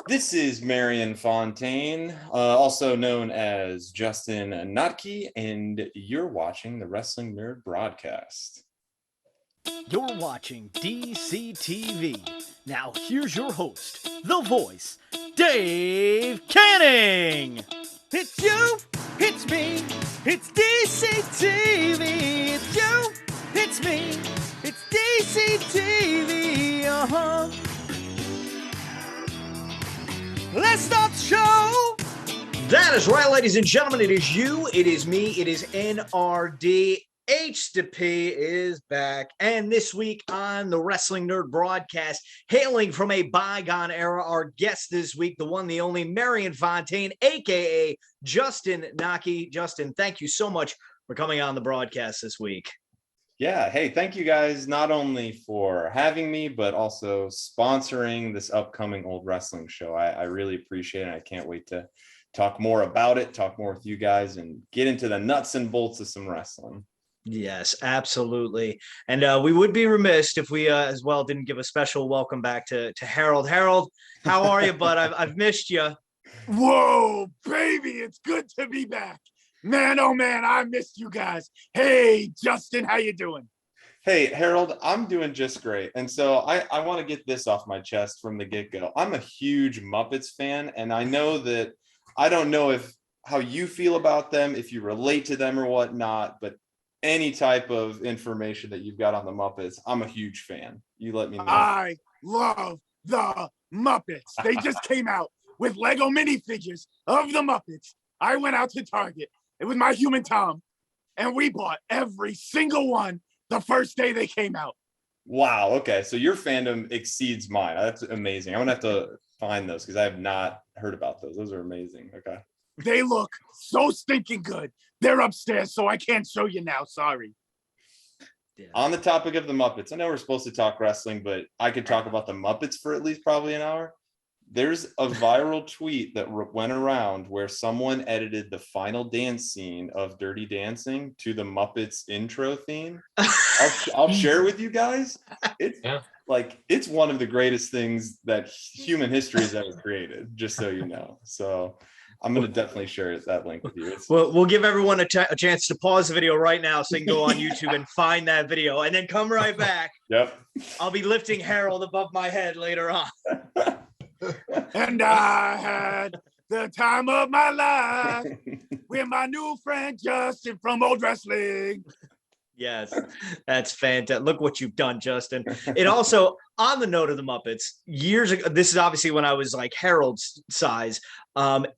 This is Marion Fontaine, also known as Justin N.R.D, and you're watching the Wrestling Nerd Broadcast. You're watching DaveCTV. Now here's your host, the voice, Dave Canning. It's you, it's me, it's DaveCTV. It's you, it's me, it's DaveCTV. Let's start the show. That is right, ladies and gentlemen. It is you, it is me, it is NRD. H2P is back, and this week on the Wrestling Nerd Broadcast, hailing from a bygone era, our guest this week, the one, the only, Marion Fontaine, aka Justin N.R.D. Justin, thank you so much for coming on the broadcast this week. Yeah, hey, thank you guys not only for having me, but also sponsoring this upcoming Old Wrestling show. I really appreciate it. I can't wait to talk more about it, talk more with you guys, and get into the nuts and bolts of some wrestling. Yes, absolutely. And we would be remiss if we as well didn't give a special welcome back to Harold. Harold, how are you, bud? I've missed you. Whoa, baby, it's good to be back. Man, oh man, I missed you guys. Hey, Justin, how you doing? Hey, Harold, I'm doing just great. And so I want to get this off my chest from the get-go. I'm a huge Muppets fan, and I know that I don't know if how you feel about them, if you relate to them or whatnot, but any type of information that you've got on the Muppets, I'm a huge fan. You let me know. I love the Muppets. They just came out with Lego minifigures of the Muppets. I went out to Target. It was my human Tom, and we bought every single one the first day they came out. Wow. Okay. So your fandom exceeds mine. That's amazing. I'm going to have to find those because I have not heard about those. Those are amazing. Okay. They look so stinking good. They're upstairs, so I can't show you now. Sorry. Yeah. On the topic of the Muppets, I know we're supposed to talk wrestling, but I could talk about the Muppets for at least probably an hour. There's a viral tweet that went around where someone edited the final dance scene of Dirty Dancing to the Muppets intro theme. I'll share with you guys. It's one of the greatest things that human history has ever created, just so you know. So I'm going to definitely share that link with you. We'll give everyone a chance to pause the video right now so you can go on YouTube and find that video and then come right back. Yep. I'll be lifting Harold above my head later on. And I had the time of my life with my new friend Justin from Old Wrestling. Yes, that's fantastic. Look what you've done, Justin. It also, on the note of the Muppets, years ago, this is obviously when I was like Harold's size,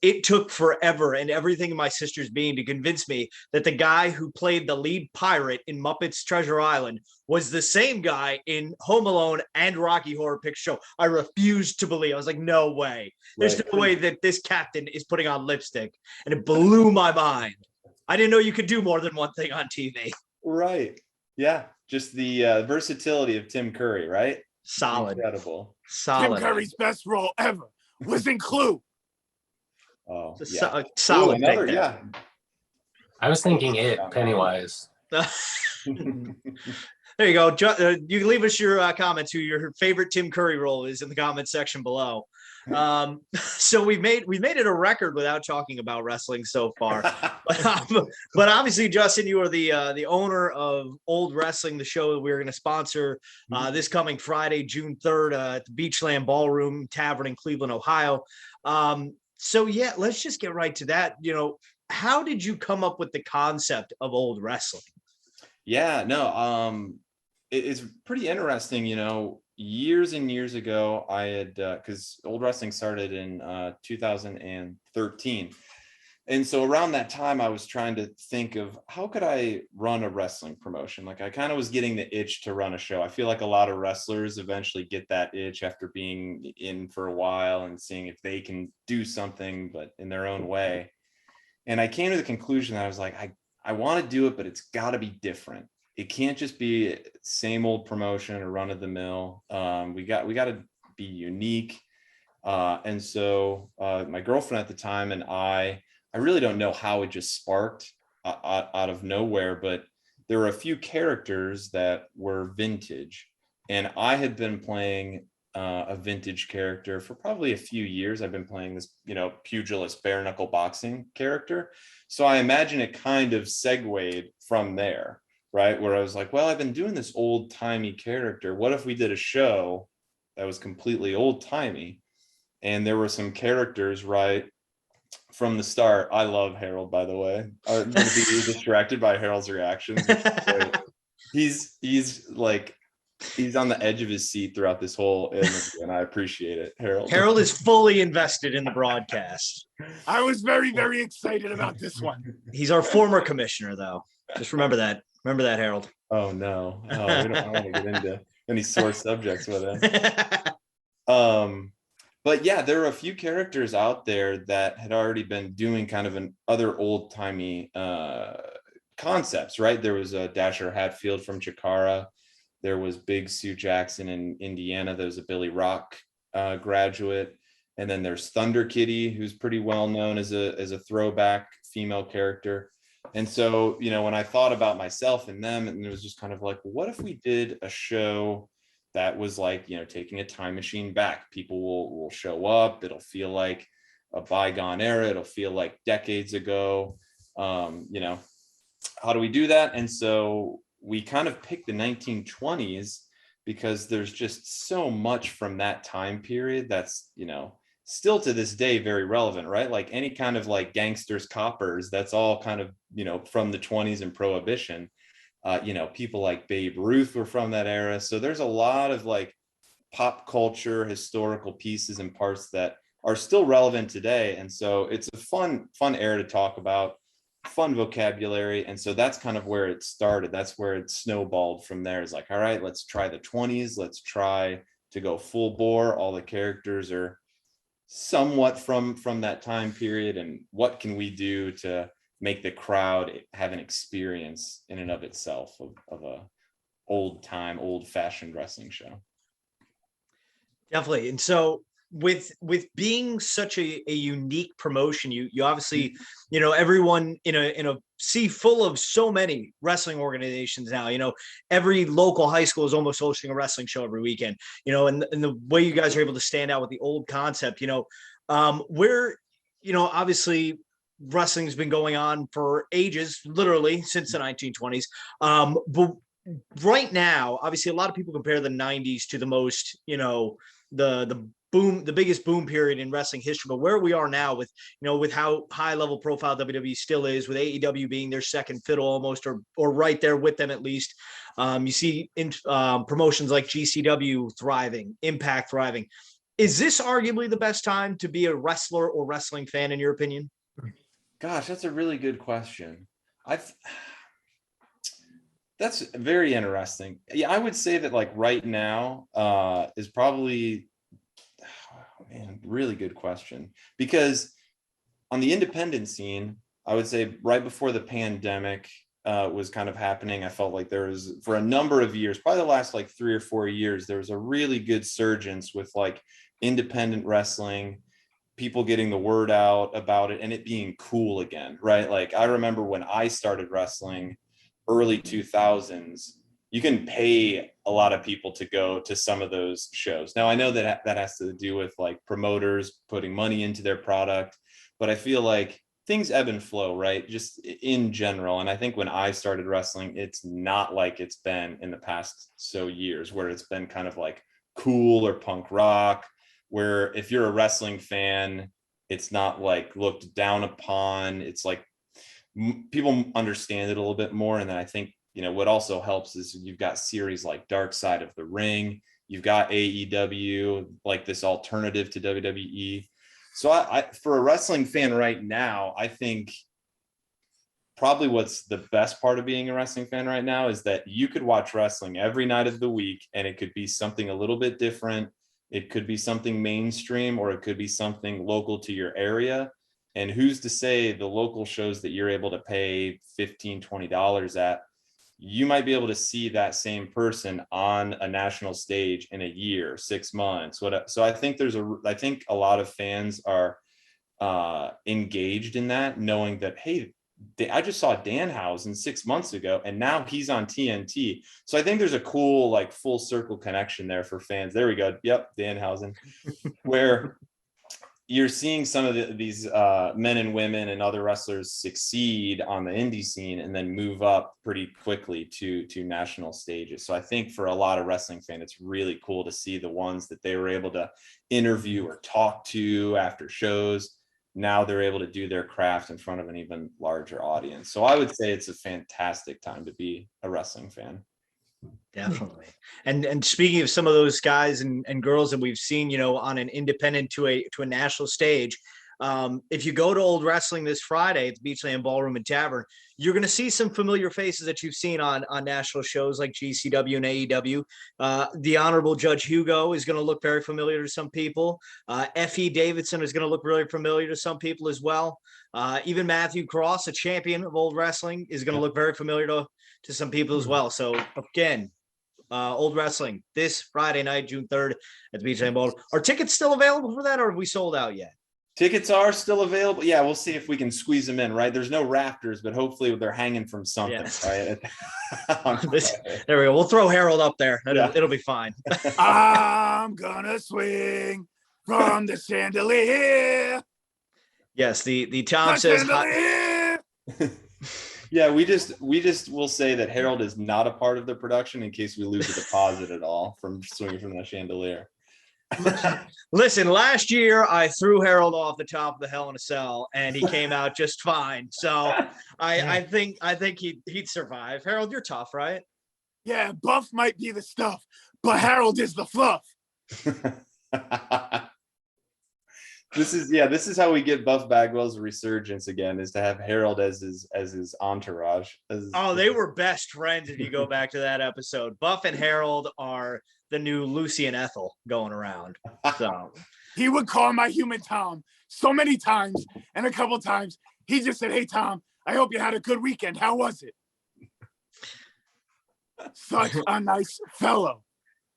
it took forever and everything in my sister's being to convince me that the guy who played the lead pirate in Muppets Treasure Island was the same guy in Home Alone and Rocky Horror Picture Show. I refused to believe. I was like, no way. There's no way that this captain is putting on lipstick. And it blew my mind. I didn't know you could do more than one thing on TV. Right. Yeah. Just the versatility of Tim Curry, right? Solid. Incredible. Solid. Tim Curry's best role ever was in Clue. Oh, yeah. Solid. Ooh, yeah. I was thinking Pennywise. There you go. You can leave us your comments who your favorite Tim Curry role is in the comment section below. So we've made it a record without talking about wrestling so far. But obviously, Justin, you are the owner of Old Wrestling, the show that we're going to sponsor this coming Friday, June 3rd, at the Beachland Ballroom Tavern in Cleveland, Ohio. So yeah, let's just get right to that. You know, how did you come up with the concept of Old Wrestling? Yeah, no, it's pretty interesting. You know, years and years ago, I had because Old Wrestling started in 2013. And so around that time, I was trying to think of how could I run a wrestling promotion? Like I kind of was getting the itch to run a show. I feel like a lot of wrestlers eventually get that itch after being in for a while and seeing if they can do something, but in their own way. And I came to the conclusion that I was like, I want to do it, but it's got to be different. It can't just be same old promotion or run of the mill. We got to be unique. And so my girlfriend at the time and I really don't know how it just sparked out of nowhere, but there were a few characters that were vintage. And I had been playing a vintage character for probably a few years. I've been playing this, pugilist bare knuckle boxing character. So I imagine it kind of segued from there, right? Where I was like, well, I've been doing this old timey character. What if we did a show that was completely old timey? And there were some characters, right, from the start. I love Harold, by the way. I'm going to be distracted by Harold's reactions. He's on the edge of his seat throughout this whole interview, and I appreciate it, Harold. Harold is fully invested in the broadcast. I was very, very excited about this one. He's our former commissioner, though. Just remember that. Remember that, Harold. Oh no! I don't want to get into any sore subjects with him. But yeah, there are a few characters out there that had already been doing kind of an other old timey concepts, right? There was a Dasher Hatfield from Chikara. There was Big Sue Jackson in Indiana. There was a Billy Rock graduate. And then there's Thunder Kitty, who's pretty well known as a throwback female character. And so, when I thought about myself and them, and it was just kind of like, what if we did a show that was like, taking a time machine back? People will show up. It'll feel like a bygone era. It'll feel like decades ago. How do we do that? And so we kind of picked the 1920s because there's just so much from that time period that's, still to this day very relevant, right? Like any kind of like gangsters, coppers, that's all kind of, from the 20s and Prohibition. People like Babe Ruth were from that era. So there's a lot of like pop culture, historical pieces and parts that are still relevant today. And so it's a fun era to talk about, fun vocabulary. And so that's kind of where it started. That's where it snowballed from there. It's like, all right, let's try the 20s. Let's try to go full bore. All the characters are somewhat from that time period. And what can we do to make the crowd have an experience in and of itself of a old fashioned wrestling show? Definitely. And so with being such a unique promotion, you obviously, everyone in a sea full of so many wrestling organizations now, every local high school is almost hosting a wrestling show every weekend, and the way you guys are able to stand out with the old concept, where, obviously wrestling's been going on for ages, literally since the 1920s. But right now, obviously a lot of people compare the 90s to the most, the biggest boom period in wrestling history. But where we are now with, with how high level profile WWE still is, with AEW being their second fiddle almost, or right there with them at least. You see in promotions like GCW thriving, Impact thriving. Is this arguably the best time to be a wrestler or wrestling fan, in your opinion? Gosh, that's a really good question. That's very interesting. Yeah, I would say that like right now is probably, really good question. Because on the independent scene, I would say right before the pandemic was kind of happening, I felt like there was, for a number of years, probably the last like 3 or 4 years, there was a really good surgence with like independent wrestling, people getting the word out about it and it being cool again, right? Like I remember when I started wrestling, early 2000s, you can pay a lot of people to go to some of those shows. Now I know that has to do with like promoters putting money into their product, but I feel like things ebb and flow, right? Just in general. And I think when I started wrestling, it's not like it's been in the past years where it's been kind of like cool or punk rock, where if you're a wrestling fan, it's not like looked down upon. It's like people understand it a little bit more. And then I think, what also helps is you've got series like Dark Side of the Ring, you've got AEW, like this alternative to WWE. So I for a wrestling fan right now, I think probably what's the best part of being a wrestling fan right now is that you could watch wrestling every night of the week and it could be something a little bit different. It could be something mainstream or it could be something local to your area. And who's to say the local shows that you're able to pay $15, $20 at, you might be able to see that same person on a national stage in a year, 6 months. So I think I think a lot of fans are engaged in that, knowing that, hey, I just saw Danhausen 6 months ago, and now he's on TNT. So I think there's a cool, like, full circle connection there for fans. There we go. Yep, Danhausen, where you're seeing some of these men and women and other wrestlers succeed on the indie scene and then move up pretty quickly to national stages. So I think for a lot of wrestling fans, it's really cool to see the ones that they were able to interview or talk to after shows. Now they're able to do their craft in front of an even larger audience. So I would say it's a fantastic time to be a wrestling fan. Definitely. And speaking of some of those guys and girls that we've seen, you know, on an independent to a national stage, if you go to Old Wrestling this Friday at the Beachland Ballroom and Tavern, you're going to see some familiar faces that you've seen on national shows like GCW and AEW. The Honorable Judge Hugo is going to look very familiar to some people. F.E. Davidson is going to look really familiar to some people as well. Even Matthew Cross, a champion of Old Wrestling, is going to look very familiar to some people as well. So again, Old Wrestling this Friday night, June 3rd at the Beachland Ballroom. Are tickets still available for that, or have we sold out yet? Tickets are still available. Yeah, we'll see if we can squeeze them in, right? There's no rafters, but hopefully they're hanging from something, right? There we go. We'll throw Harold up there. It'll be fine. I'm gonna swing from the chandelier. Yes, the Tom says yeah, we just will say that Harold is not a part of the production in case we lose a deposit at all from swinging from the chandelier. Listen, last year I threw Harold off the top of the Hell in a Cell and he came out just fine. So I think he'd survive. Harold, you're tough, right? Yeah, Buff might be the stuff, but Harold is the fluff. This is how we get Buff Bagwell's resurgence again, is to have Harold as his entourage. They were best friends if you go back to that episode. Buff and Harold are the new Lucy and Ethel going around. So he would call my human Tom so many times, and a couple times he just said, "Hey Tom, I hope you had a good weekend. How was it?" Such a nice fellow.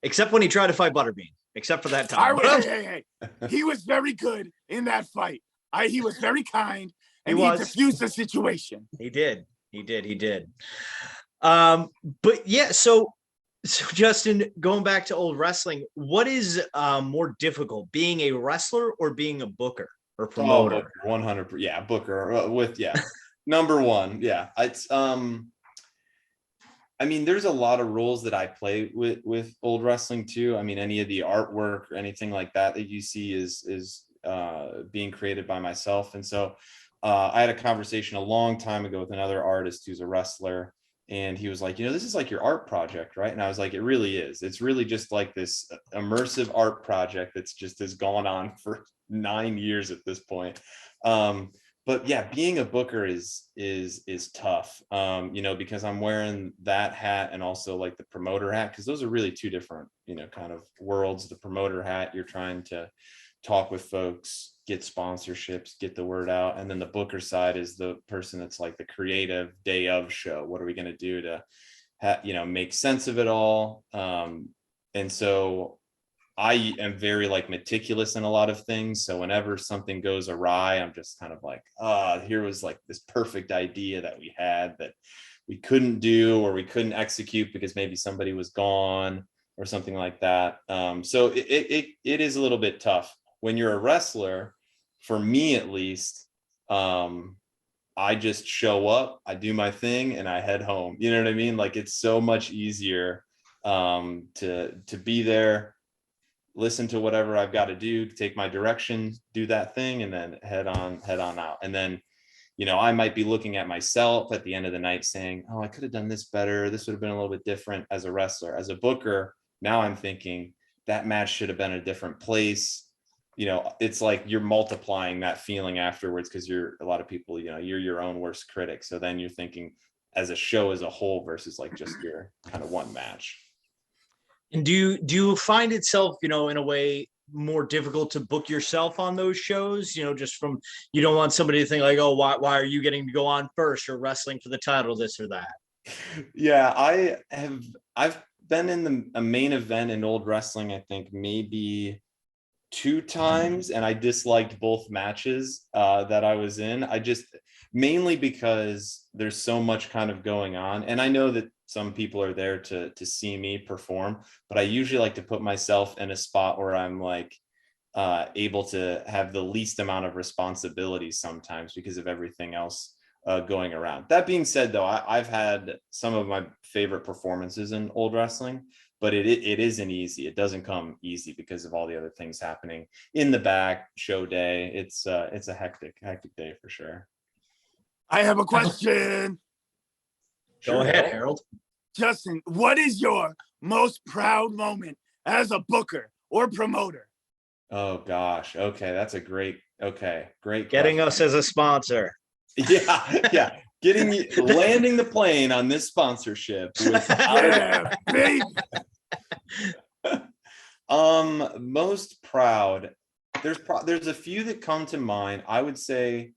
Except when he tried to fight Butterbean. Except for that time. Hey. He was very good in that fight. He was very kind, and he diffused the situation. He did. But yeah, so Justin, going back to Old Wrestling, what is more difficult, being a wrestler or being a booker or promoter? 100%. Yeah, booker number one. Yeah, it's I mean, there's a lot of roles that I play with Old Wrestling too. I mean, any of the artwork or anything like that you see is being created by myself. And so I had a conversation a long time ago with another artist who's a wrestler, and he was like, this is like your art project, right? And I was like, it really is. It's really just like this immersive art project that's just has gone on for 9 years at this point. But yeah, being a booker is tough, because I'm wearing that hat and also like the promoter hat, because those are really two different, kind of worlds. The promoter hat, you're trying to talk with folks, get sponsorships, get the word out. And then the booker side is the person that's like the creative day of show. What are we going to do to, make sense of it all? And so I am very like meticulous in a lot of things. So whenever something goes awry, I'm just kind of like, here was like this perfect idea that we had that we couldn't do, or we couldn't execute because maybe somebody was gone or something like that. So it is a little bit tough when you're a wrestler. For me, at least, I just show up, I do my thing, and I head home. You know what I mean? Like, it's so much easier to be there, listen to whatever I've got to do, take my direction, do that thing, and then head on out. And then, I might be looking at myself at the end of the night saying, I could have done this better. This would have been a little bit different as a wrestler. As a booker, now I'm thinking that match should have been a different place. It's like you're multiplying that feeling afterwards, because a lot of people, you're your own worst critic. So then you're thinking as a show as a whole versus like just your kind of one match. And do you find itself, in a way more difficult to book yourself on those shows? Just from, you don't want somebody to think like, oh, why are you getting to go on first? You're wrestling for the title, this or that. Yeah, I've been in a main event in Old Wrestling, I think maybe 2 times, and I disliked both matches that I was in. mainly because there's so much kind of going on. And I know that some people are there to see me perform, but I usually like to put myself in a spot where I'm like able to have the least amount of responsibility sometimes because of everything else going around. That being said, though, I've had some of my favorite performances in old wrestling, but it isn't easy. It doesn't come easy because of all the other things happening in the back, show day. It's a hectic day for sure. I have a question. Go ahead, Harold. Justin, what is your most proud moment as a booker or promoter? Oh gosh. Okay, that's a great Getting question. us as a sponsor. Yeah. Landing the plane on this sponsorship with Yeah, baby. Most proud. There's a few that come to mind. I would say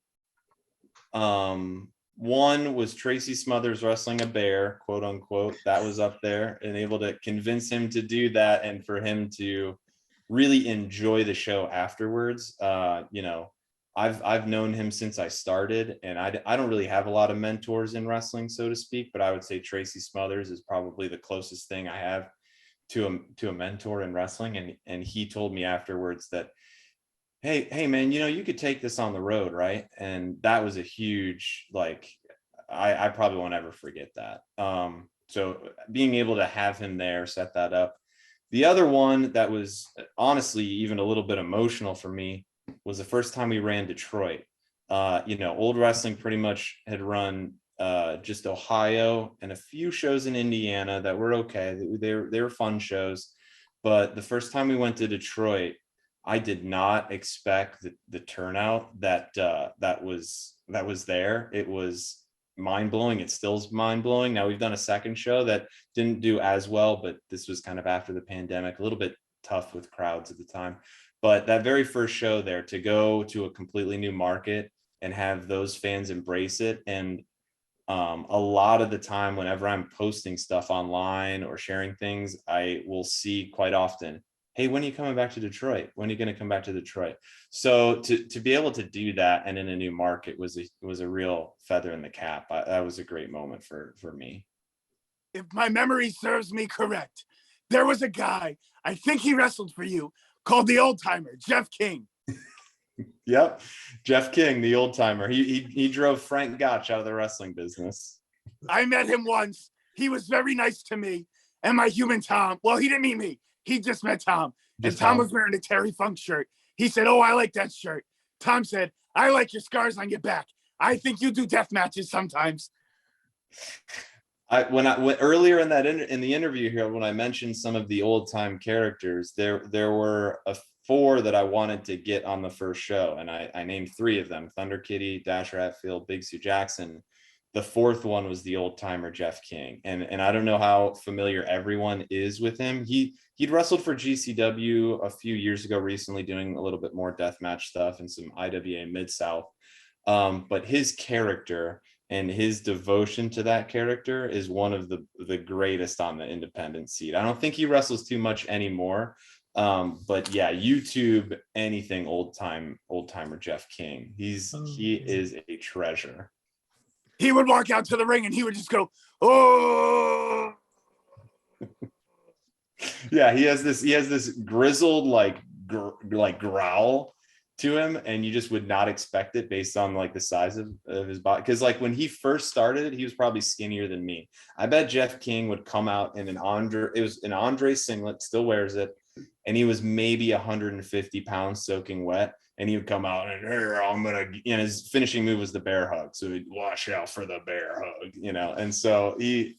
one was Tracy Smothers wrestling a bear, quote unquote. That was up there, and able to convince him to do that and for him to really enjoy the show afterwards. I've known him since I started, and I don't really have a lot of mentors in wrestling, so to speak, but I would say Tracy Smothers is probably the closest thing I have to a mentor in wrestling. And he told me afterwards that, hey man, you could take this on the road, right? And that was a huge, like, I probably won't ever forget that. So being able to have him there, set that up. The other one that was honestly even a little bit emotional for me was the first time we ran Detroit. Old wrestling pretty much had run just Ohio and a few shows in Indiana that were okay. They were fun shows. But the first time we went to Detroit, I did not expect the turnout that was there. It was mind-blowing. It still is mind-blowing. Now we've done a second show that didn't do as well, but this was kind of after the pandemic, a little bit tough with crowds at the time. But that very first show there, to go to a completely new market and have those fans embrace it. And a lot of the time, whenever I'm posting stuff online or sharing things, I will see quite often, hey, when are you coming back to Detroit? When are you going to come back to Detroit? So to be able to do that and in a new market was a real feather in the cap. That was a great moment for me. If my memory serves me correct, there was a guy, I think he wrestled for you, called the Old Timer, Jeff King. Yep, Jeff King, the Old Timer. He drove Frank Gotch out of the wrestling business. I met him once. He was very nice to me and my human Tom. Well, he didn't meet me. He just met Tom. And Tom was wearing a Terry Funk shirt. He said, "Oh, I like that shirt." Tom said, "I like your scars on your back. I think you do death matches sometimes." When earlier in the interview here, when I mentioned some of the old time characters, there were four that I wanted to get on the first show, and I named three of them: Thunder Kitty, Dasher Hatfield, Big Sue Jackson. The fourth one was the Old Timer Jeff King, and I don't know how familiar everyone is with him. He'd wrestled for GCW a few years ago, recently doing a little bit more deathmatch stuff and some IWA Mid-South. But his character and his devotion to that character is one of the greatest on the independent scene. I don't think he wrestles too much anymore. But yeah, YouTube anything old timer Jeff King. He is a treasure. He would walk out to the ring and he would just go, "Oh." Yeah, he has this grizzled like growl to him, and you just would not expect it based on like the size of his body. Because like when he first started, he was probably skinnier than me. I bet Jeff King would come out in an Andre singlet, still wears it, and he was maybe 150 pounds soaking wet. And he would come out and his finishing move was the bear hug. So he'd watch out for the bear hug, And so he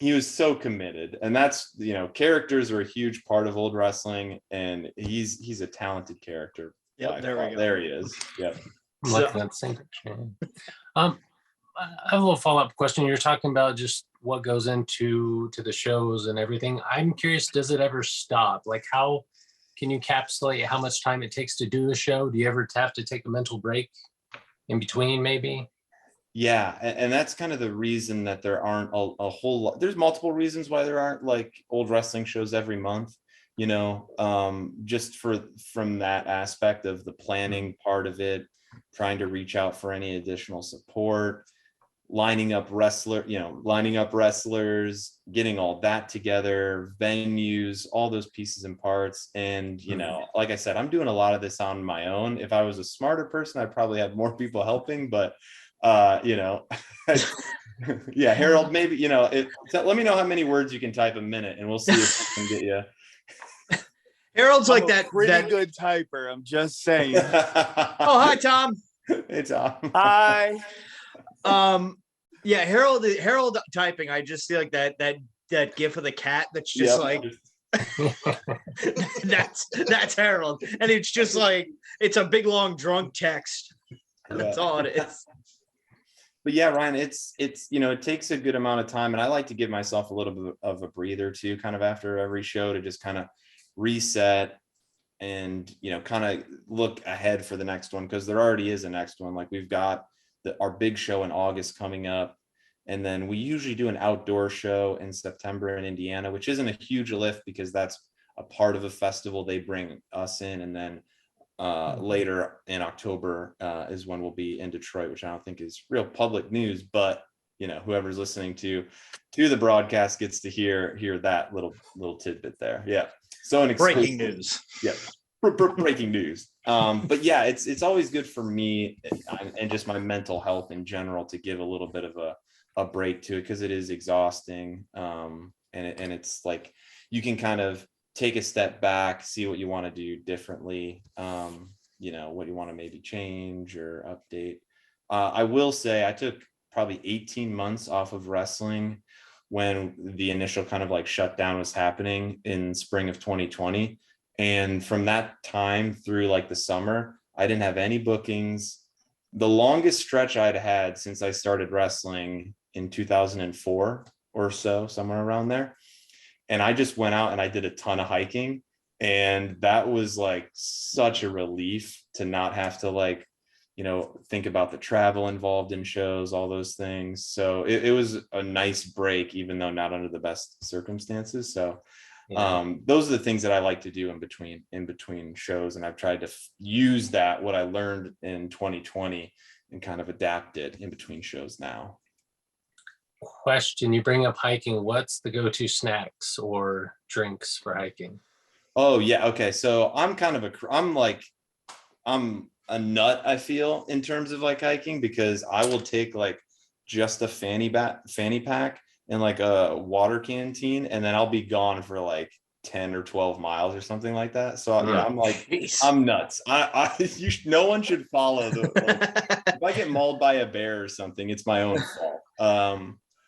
was so committed. And that's, characters are a huge part of old wrestling, and he's a talented character. Yep, there we go. There he is. Yep. I'm looking at the same picture. I have a little follow-up question. You're talking about just what goes into the shows and everything. I'm curious, does it ever stop? Like, how can you encapsulate how much time it takes to do a show? Do you ever have to take a mental break in between, maybe? Yeah, and that's kind of the reason that there aren't a whole lot. There's multiple reasons why there aren't like old wrestling shows every month, just from that aspect of the planning part of it. trying to reach out for any additional support, lining up wrestlers, getting all that together, venues, all those pieces and parts. And, like I said, I'm doing a lot of this on my own. If I was a smarter person, I'd probably have more people helping, but, yeah, Harold, maybe, let me know how many words you can type a minute and we'll see if we can get you. Harold's like I'm a that. pretty good typer. I'm just saying. Oh, hi, Tom. Hey, Tom. Hi. Yeah, Harold typing. I just feel like that gif of the cat that's just like that's Harold, and it's just like it's a big long drunk text. That's all it is. But yeah, Ryan, it's it takes a good amount of time, and I like to give myself a little bit of a breather too, kind of after every show, to just kind of reset and kind of look ahead for the next one, because there already is a next one. Like, we've got our big show in August coming up, and then we usually do an outdoor show in September in Indiana, which isn't a huge lift because that's a part of a festival. They bring us in, and then later in October is when we'll be in Detroit, which I don't think is real public news, but whoever's listening to the broadcast gets to hear that little tidbit there. Yeah. So an breaking news. Yeah. Breaking news. But yeah, it's always good for me and just my mental health in general to give a little bit of a break to it, because it is exhausting. And it's like you can kind of take a step back, see what you want to do differently, what you want to maybe change or update. I will say I took probably 18 months off of wrestling when the initial kind of like shutdown was happening in spring of 2020. And from that time through like the summer, I didn't have any bookings. The longest stretch I'd had since I started wrestling in 2004 or so, somewhere around there. And I just went out and I did a ton of hiking. And that was like such a relief to not have to like, think about the travel involved in shows, all those things. So it was a nice break, even though not under the best circumstances. So those are the things that I like to do in between shows. And I've tried to use what I learned in 2020 and kind of adapt it in between shows now. Question, you bring up hiking. What's the go-to snacks or drinks for hiking? Oh yeah. Okay. So I'm a nut, I feel, in terms of like hiking, because I will take like just a fanny pack and like a water canteen, and then I'll be gone for like 10 or 12 miles or something like that. So yeah, I'm like, I'm nuts. No one should follow if I get mauled by a bear or something, it's my own fault.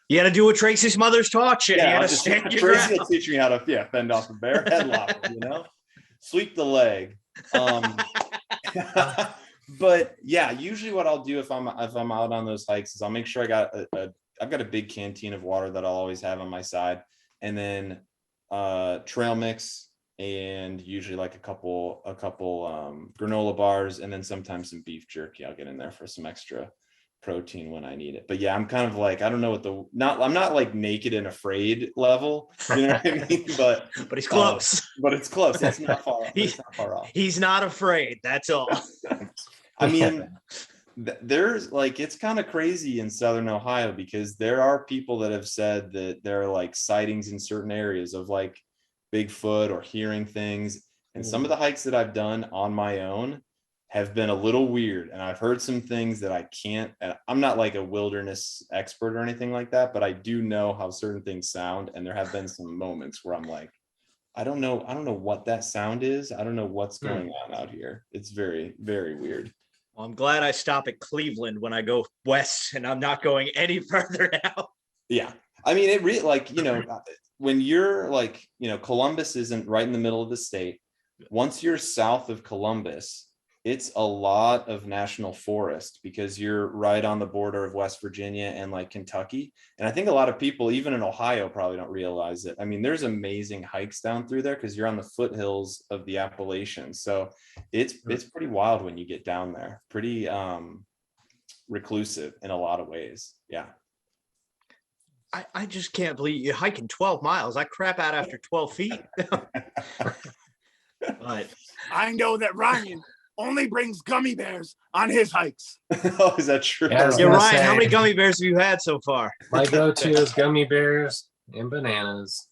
You got to do what Tracy's mother's taught you. Yeah, you got to stand your Tracy ground. will teach me how to fend off a bear, headlock, sweep the leg. But yeah, usually what I'll do if I'm out on those hikes is I'll make sure I've got a big canteen of water that I'll always have on my side, and then trail mix, and usually like a couple granola bars, and then sometimes some beef jerky I'll get in there for some extra protein when I need it. But yeah, I'm kind of like, I don't know I'm not like naked and afraid level, you know what I mean? But he's close. But it's close. It's not far off. It's not far off. He's not afraid. That's all. I mean, there's like, it's kind of crazy in Southern Ohio, because there are people that have said that there are like sightings in certain areas of like Bigfoot or hearing things. And some of the hikes that I've done on my own have been a little weird, and I've heard some things that I can't, I'm not like a wilderness expert or anything like that, but I do know how certain things sound. And there have been some moments where I'm like, I don't know what that sound is. I don't know what's going on out here. It's very, very weird. Well, I'm glad I stop at Cleveland when I go west, and I'm not going any further now. Yeah. I mean, it really, like, when you're like, Columbus isn't right in the middle of the state. Once you're south of Columbus, it's a lot of national forest, because you're right on the border of West Virginia and like Kentucky. And I think a lot of people, even in Ohio, probably don't realize it. I mean, there's amazing hikes down through there because you're on the foothills of the Appalachians. So it's pretty wild when you get down there. Pretty reclusive in a lot of ways. Yeah. I just can't believe you're hiking 12 miles. I crap out after 12 feet. But I know that Ryan only brings gummy bears on his hikes. Oh, is that true? Yeah, I was Yeah, gonna Ryan, how say- many gummy bears have you had so far? My go-to is gummy bears and bananas.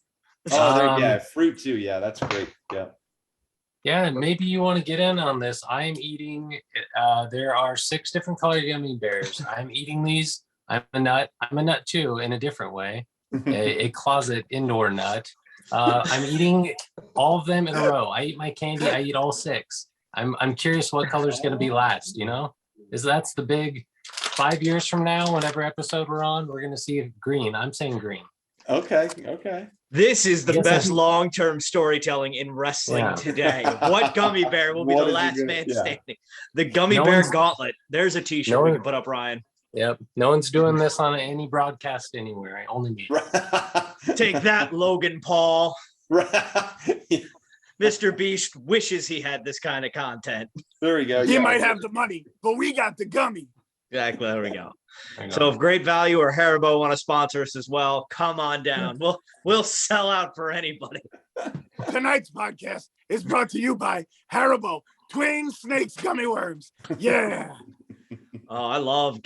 Oh, yeah, Um, fruit too. Yeah, that's great. Yeah. Yeah, maybe you want to get in on this. I'm eating, there are 6 different colored gummy bears. I'm eating these. I'm a nut. I'm a nut too, in a different way, a closet indoor nut. I'm eating all of them in a row. I eat my candy. I eat all 6. I'm curious what color is going to be last, you know? That's the big 5 years from now, whenever episode we're on, we're going to see green. I'm saying green. Okay. This is the Yes, best I- long-term storytelling in wrestling Yeah. today. What gummy bear will be What the is he last gonna- man yeah. standing? The gummy No bear one's- gauntlet. There's a t-shirt No we one- can put up, Ryan. Yep. No one's doing this on any broadcast anywhere. Only me. Take that, Logan Paul. Yeah, Mr. Beast wishes he had this kind of content. there we go. He Yeah. might have the money, but we got the gummy. Exactly. There we go. I know. So if Great Value or Haribo want to sponsor us as well, come on down. We'll sell out for anybody. Tonight's podcast is brought to you by Haribo Twin Snakes Gummy Worms. Yeah. Oh, I love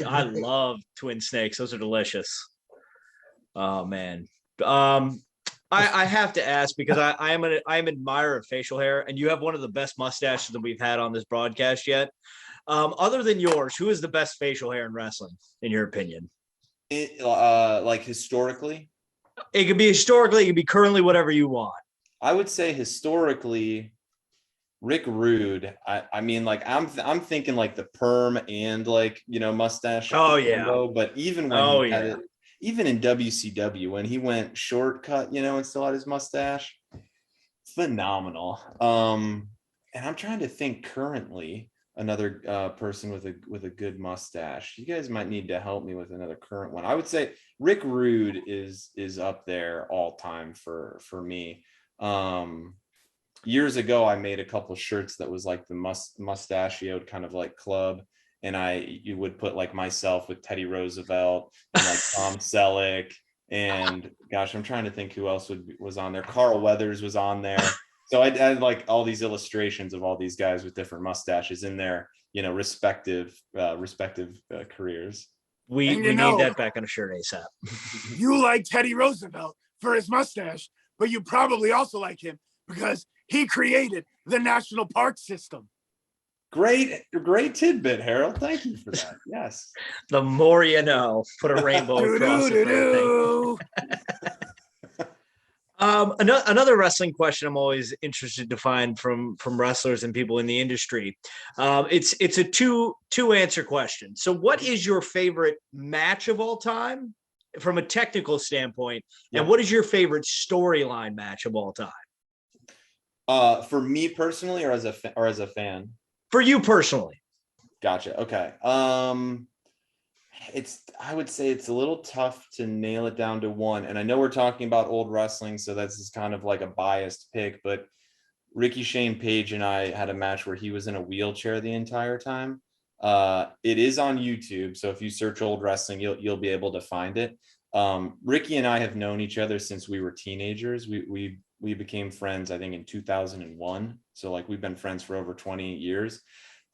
twin snakes. Those are delicious. Oh man. I have to ask because I'm an admirer of facial hair, and you have one of the best mustaches that we've had on this broadcast yet. Other than yours, who is the best facial hair in wrestling, in your opinion? Like historically, It could be historically, it could be currently, whatever you want. I would say historically, Rick Rude. I mean, like I'm thinking like the perm and like mustache. Oh, yeah. combo, but even when Oh, he had yeah. it, even in WCW when he went shortcut, and still had his mustache, phenomenal. And I'm trying to think currently another person with a good mustache. You guys might need to help me with another current one. I would say Rick Rude is up there all time for me. Years ago, I made a couple shirts that was like the mustachioed kind of like club, and you would put like myself with Teddy Roosevelt and like Tom Selleck, and gosh, I'm trying to think who else was on there. Carl Weathers was on there. So I had like all these illustrations of all these guys with different mustaches in their respective careers. We And you need know- that back on a shirt ASAP. You like Teddy Roosevelt for his mustache, but you probably also like him because he created the national park system. Great tidbit, Harold. Thank you for that. Yes. The more you know. Put a rainbow across it. for everything. Doo-doo-doo. Another wrestling question I'm always interested to find from wrestlers and people in the industry. It's a two answer question. So what is your favorite match of all time from a technical standpoint? Yeah. And what is your favorite storyline match of all time? For me personally, or as a fan? For you personally. Gotcha. Okay. I would say it's a little tough to nail it down to one. And I know we're talking about old wrestling, so that's just kind of like a biased pick, but Ricky Shane Page and I had a match where he was in a wheelchair the entire time. It is on YouTube, so if you search old wrestling, you'll be able to find it. Ricky and I have known each other since we were teenagers. We became friends, I think, in 2001. So like we've been friends for over 20 years.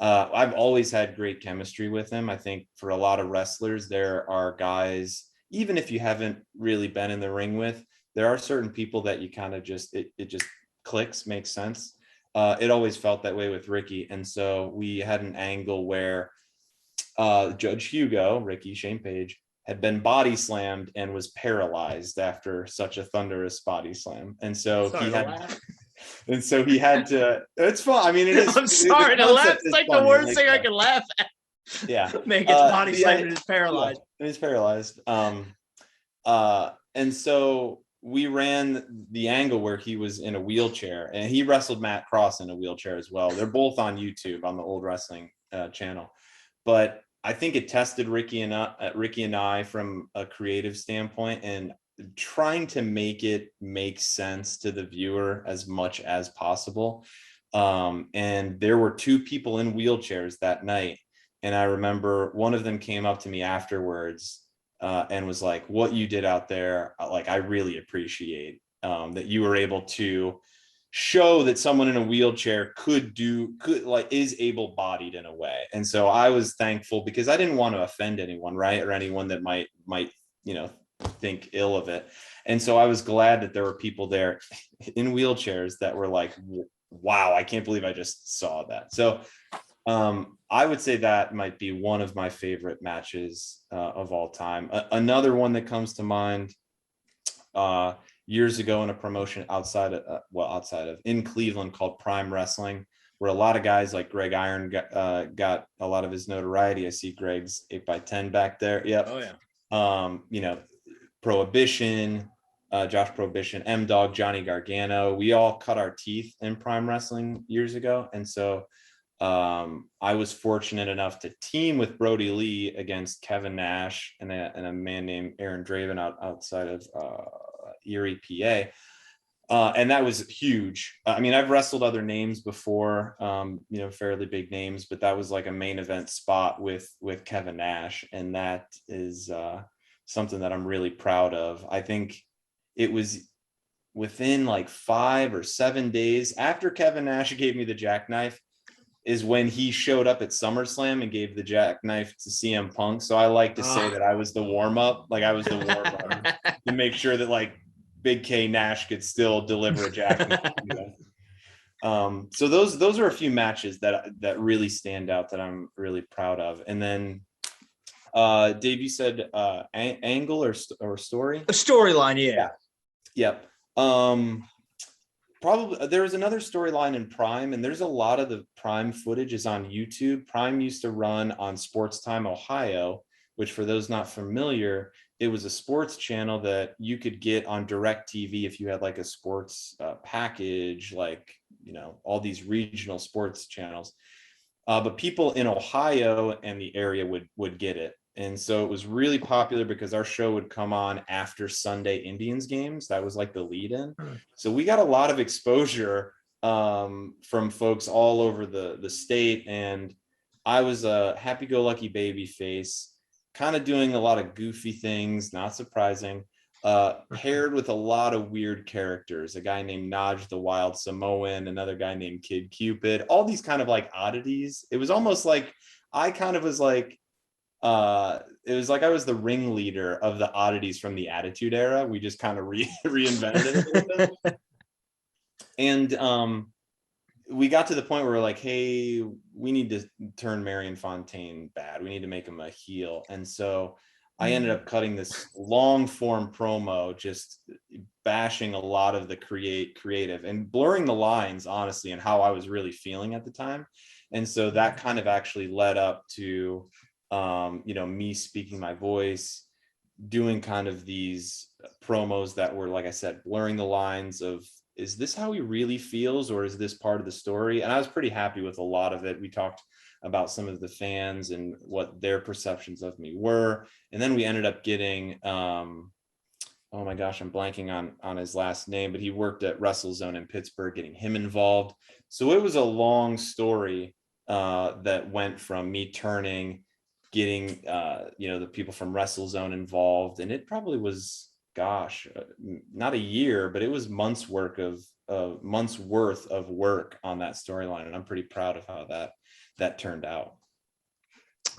I've always had great chemistry with him. I think for a lot of wrestlers, there are guys, even if you haven't really been in the ring with, there are certain people that you kind of just, it just clicks, makes sense. It always felt that way with Ricky. And so we had an angle where Judge Hugo, Ricky Shane Page, had been body slammed and was paralyzed after such a thunderous body slam. And so Sorry he to had laugh. and so he had to, it's fun. I mean, it is. I'm sorry to laugh. concept It's is like the funny, worst like thing I that. can laugh at. Yeah. Man gets body yeah, slammed and is paralyzed. Yeah, he's paralyzed. And so we ran the angle where he was in a wheelchair, and he wrestled Matt Cross in a wheelchair as well. They're both on YouTube on the Old Wrestling channel. But I think it tested Ricky and I from a creative standpoint, and trying to make it make sense to the viewer as much as possible. And there were 2 people in wheelchairs that night. And I remember one of them came up to me afterwards and was like, what you did out there, like, I really appreciate that you were able to show that someone in a wheelchair is able-bodied in a way. And so I was thankful because I didn't want to offend anyone, right? Or anyone that might, think ill of it. And so I was glad that there were people there in wheelchairs that were like, wow, I can't believe I just saw that. So I would say that might be one of my favorite matches of all time. Another one that comes to mind, years ago in a promotion outside of in Cleveland called Prime Wrestling, where a lot of guys like Greg Iron got a lot of his notoriety. I see Greg's 8x10 back there. Yep. Oh yeah. Prohibition, Josh Prohibition, M-Dog, Johnny Gargano. We all cut our teeth in Prime Wrestling years ago. And so I was fortunate enough to team with Brody Lee against Kevin Nash and a man named Aaron Draven outside of Erie, PA. And that was huge. I mean, I've wrestled other names before, fairly big names, but that was like a main event spot with Kevin Nash. And that is something that I'm really proud of. I think it was within like 5 or 7 days after Kevin Nash gave me the jackknife is when he showed up at SummerSlam and gave the jackknife to CM Punk. So I like to say that I was the warm-up, to make sure that like Big K Nash could still deliver a jackknife. So those are a few matches that really stand out that I'm really proud of. And then Dave, you said angle or story? A storyline, yeah. Yep. Probably there was another storyline in Prime, and there's a lot of the Prime footage is on YouTube. Prime used to run on Sports Time Ohio, which for those not familiar, it was a sports channel that you could get on DirecTV if you had like a sports package, like, all these regional sports channels. But people in Ohio and the area would get it. And so it was really popular because our show would come on after Sunday Indians games. That was like the lead in. So we got a lot of exposure from folks all over the state. And I was a happy-go-lucky baby face, kind of doing a lot of goofy things, not surprising, paired with a lot of weird characters. A guy named Naj the Wild Samoan, another guy named Kid Cupid, all these kind of like oddities. It was almost like I kind of was like, it was like I was the ringleader of the oddities from the Attitude Era. We just kind of reinvented it a little bit. And we got to the point where we're like, hey, we need to turn Marion Fontaine bad. We need to make him a heel. And so I ended up cutting this long form promo, just bashing a lot of the creative and blurring the lines, honestly, and how I was really feeling at the time. And so that kind of actually led up to me speaking my voice, doing kind of these promos that were, like I said, blurring the lines of, is this how he really feels, or is this part of the story? And I was pretty happy with a lot of it. We talked about some of the fans and what their perceptions of me were. And then we ended up getting, oh my gosh, I'm blanking on his last name, but he worked at WrestleZone in Pittsburgh, getting him involved. So it was a long story that went from me turning, getting the people from WrestleZone involved, and it probably was, not a year, but it was months worth of work on that storyline, and I'm pretty proud of how that turned out.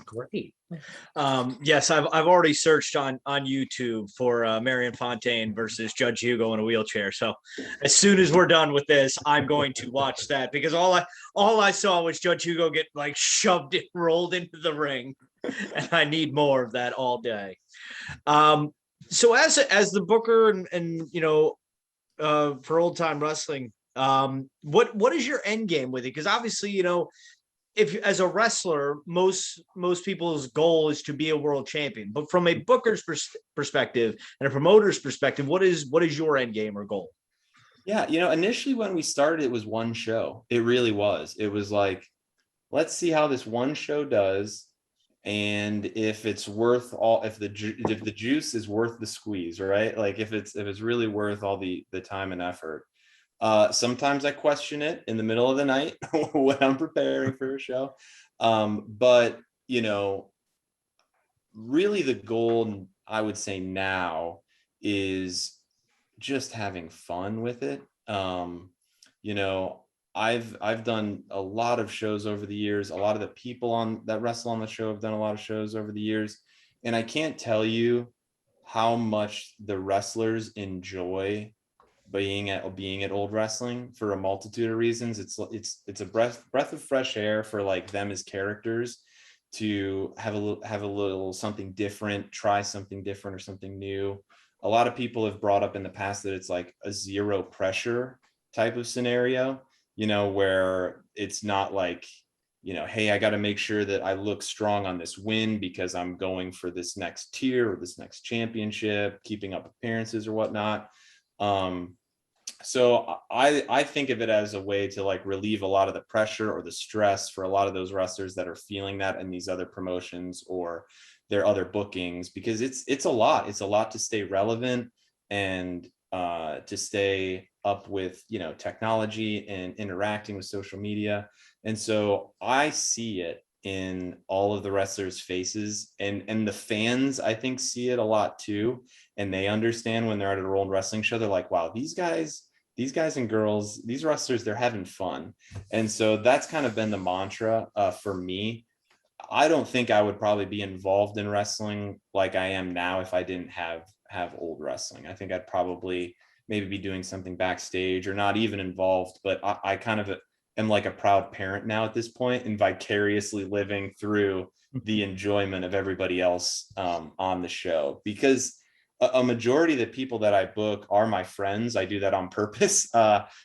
Great. Yes, I've already searched on YouTube for Marion Fontaine versus Judge Hugo in a wheelchair. So as soon as we're done with this, I'm going to watch that, because all I saw was Judge Hugo get like shoved and rolled into the ring, and I need more of that all day. So as the booker and for Old Time Wrestling, what is your end game with it? Because obviously, if as a wrestler, most people's goal is to be a world champion, but from a booker's perspective and a promoter's perspective, what is your end game or goal? Yeah, initially when we started, it was one show. It really was. It was like, let's see how this one show does, and if it's worth all, if the juice is worth the squeeze, right? Like if it's really worth all the time and effort. Sometimes I question it in the middle of the night when I'm preparing for a show. But, really the goal, I would say now, is just having fun with it. you know, I've done a lot of shows over the years. A lot of the people on that wrestle on the show have done a lot of shows over the years. And I can't tell you how much the wrestlers enjoy being at Old Wrestling for a multitude of reasons. It's a breath of fresh air for like them as characters to have a little something different, try something different or something new. A lot of people have brought up in the past that it's like a zero pressure type of scenario, you know, where it's not like, you know, hey, I got to make sure that I look strong on this win because I'm going for this next tier or this next championship, keeping up appearances or whatnot. So I think of it as a way to like relieve a lot of the pressure or the stress for a lot of those wrestlers that are feeling that in these other promotions or their other bookings, because it's a lot. It's a lot to stay relevant and to stay up with, you know, technology and interacting with social media. And so I see it in all of the wrestlers' faces, and the fans I think see it a lot too. And they understand when they're at a Old Wrestling show, they're like, wow, these guys and girls, these wrestlers, they're having fun. And so that's kind of been the mantra for me. I don't think I would probably be involved in wrestling like I am now if I didn't have Old Wrestling. I think I'd probably maybe be doing something backstage or not even involved, but I kind of am like a proud parent now at this point and vicariously living through the enjoyment of everybody else on the show, because a majority of the people that I book are my friends. I do that on purpose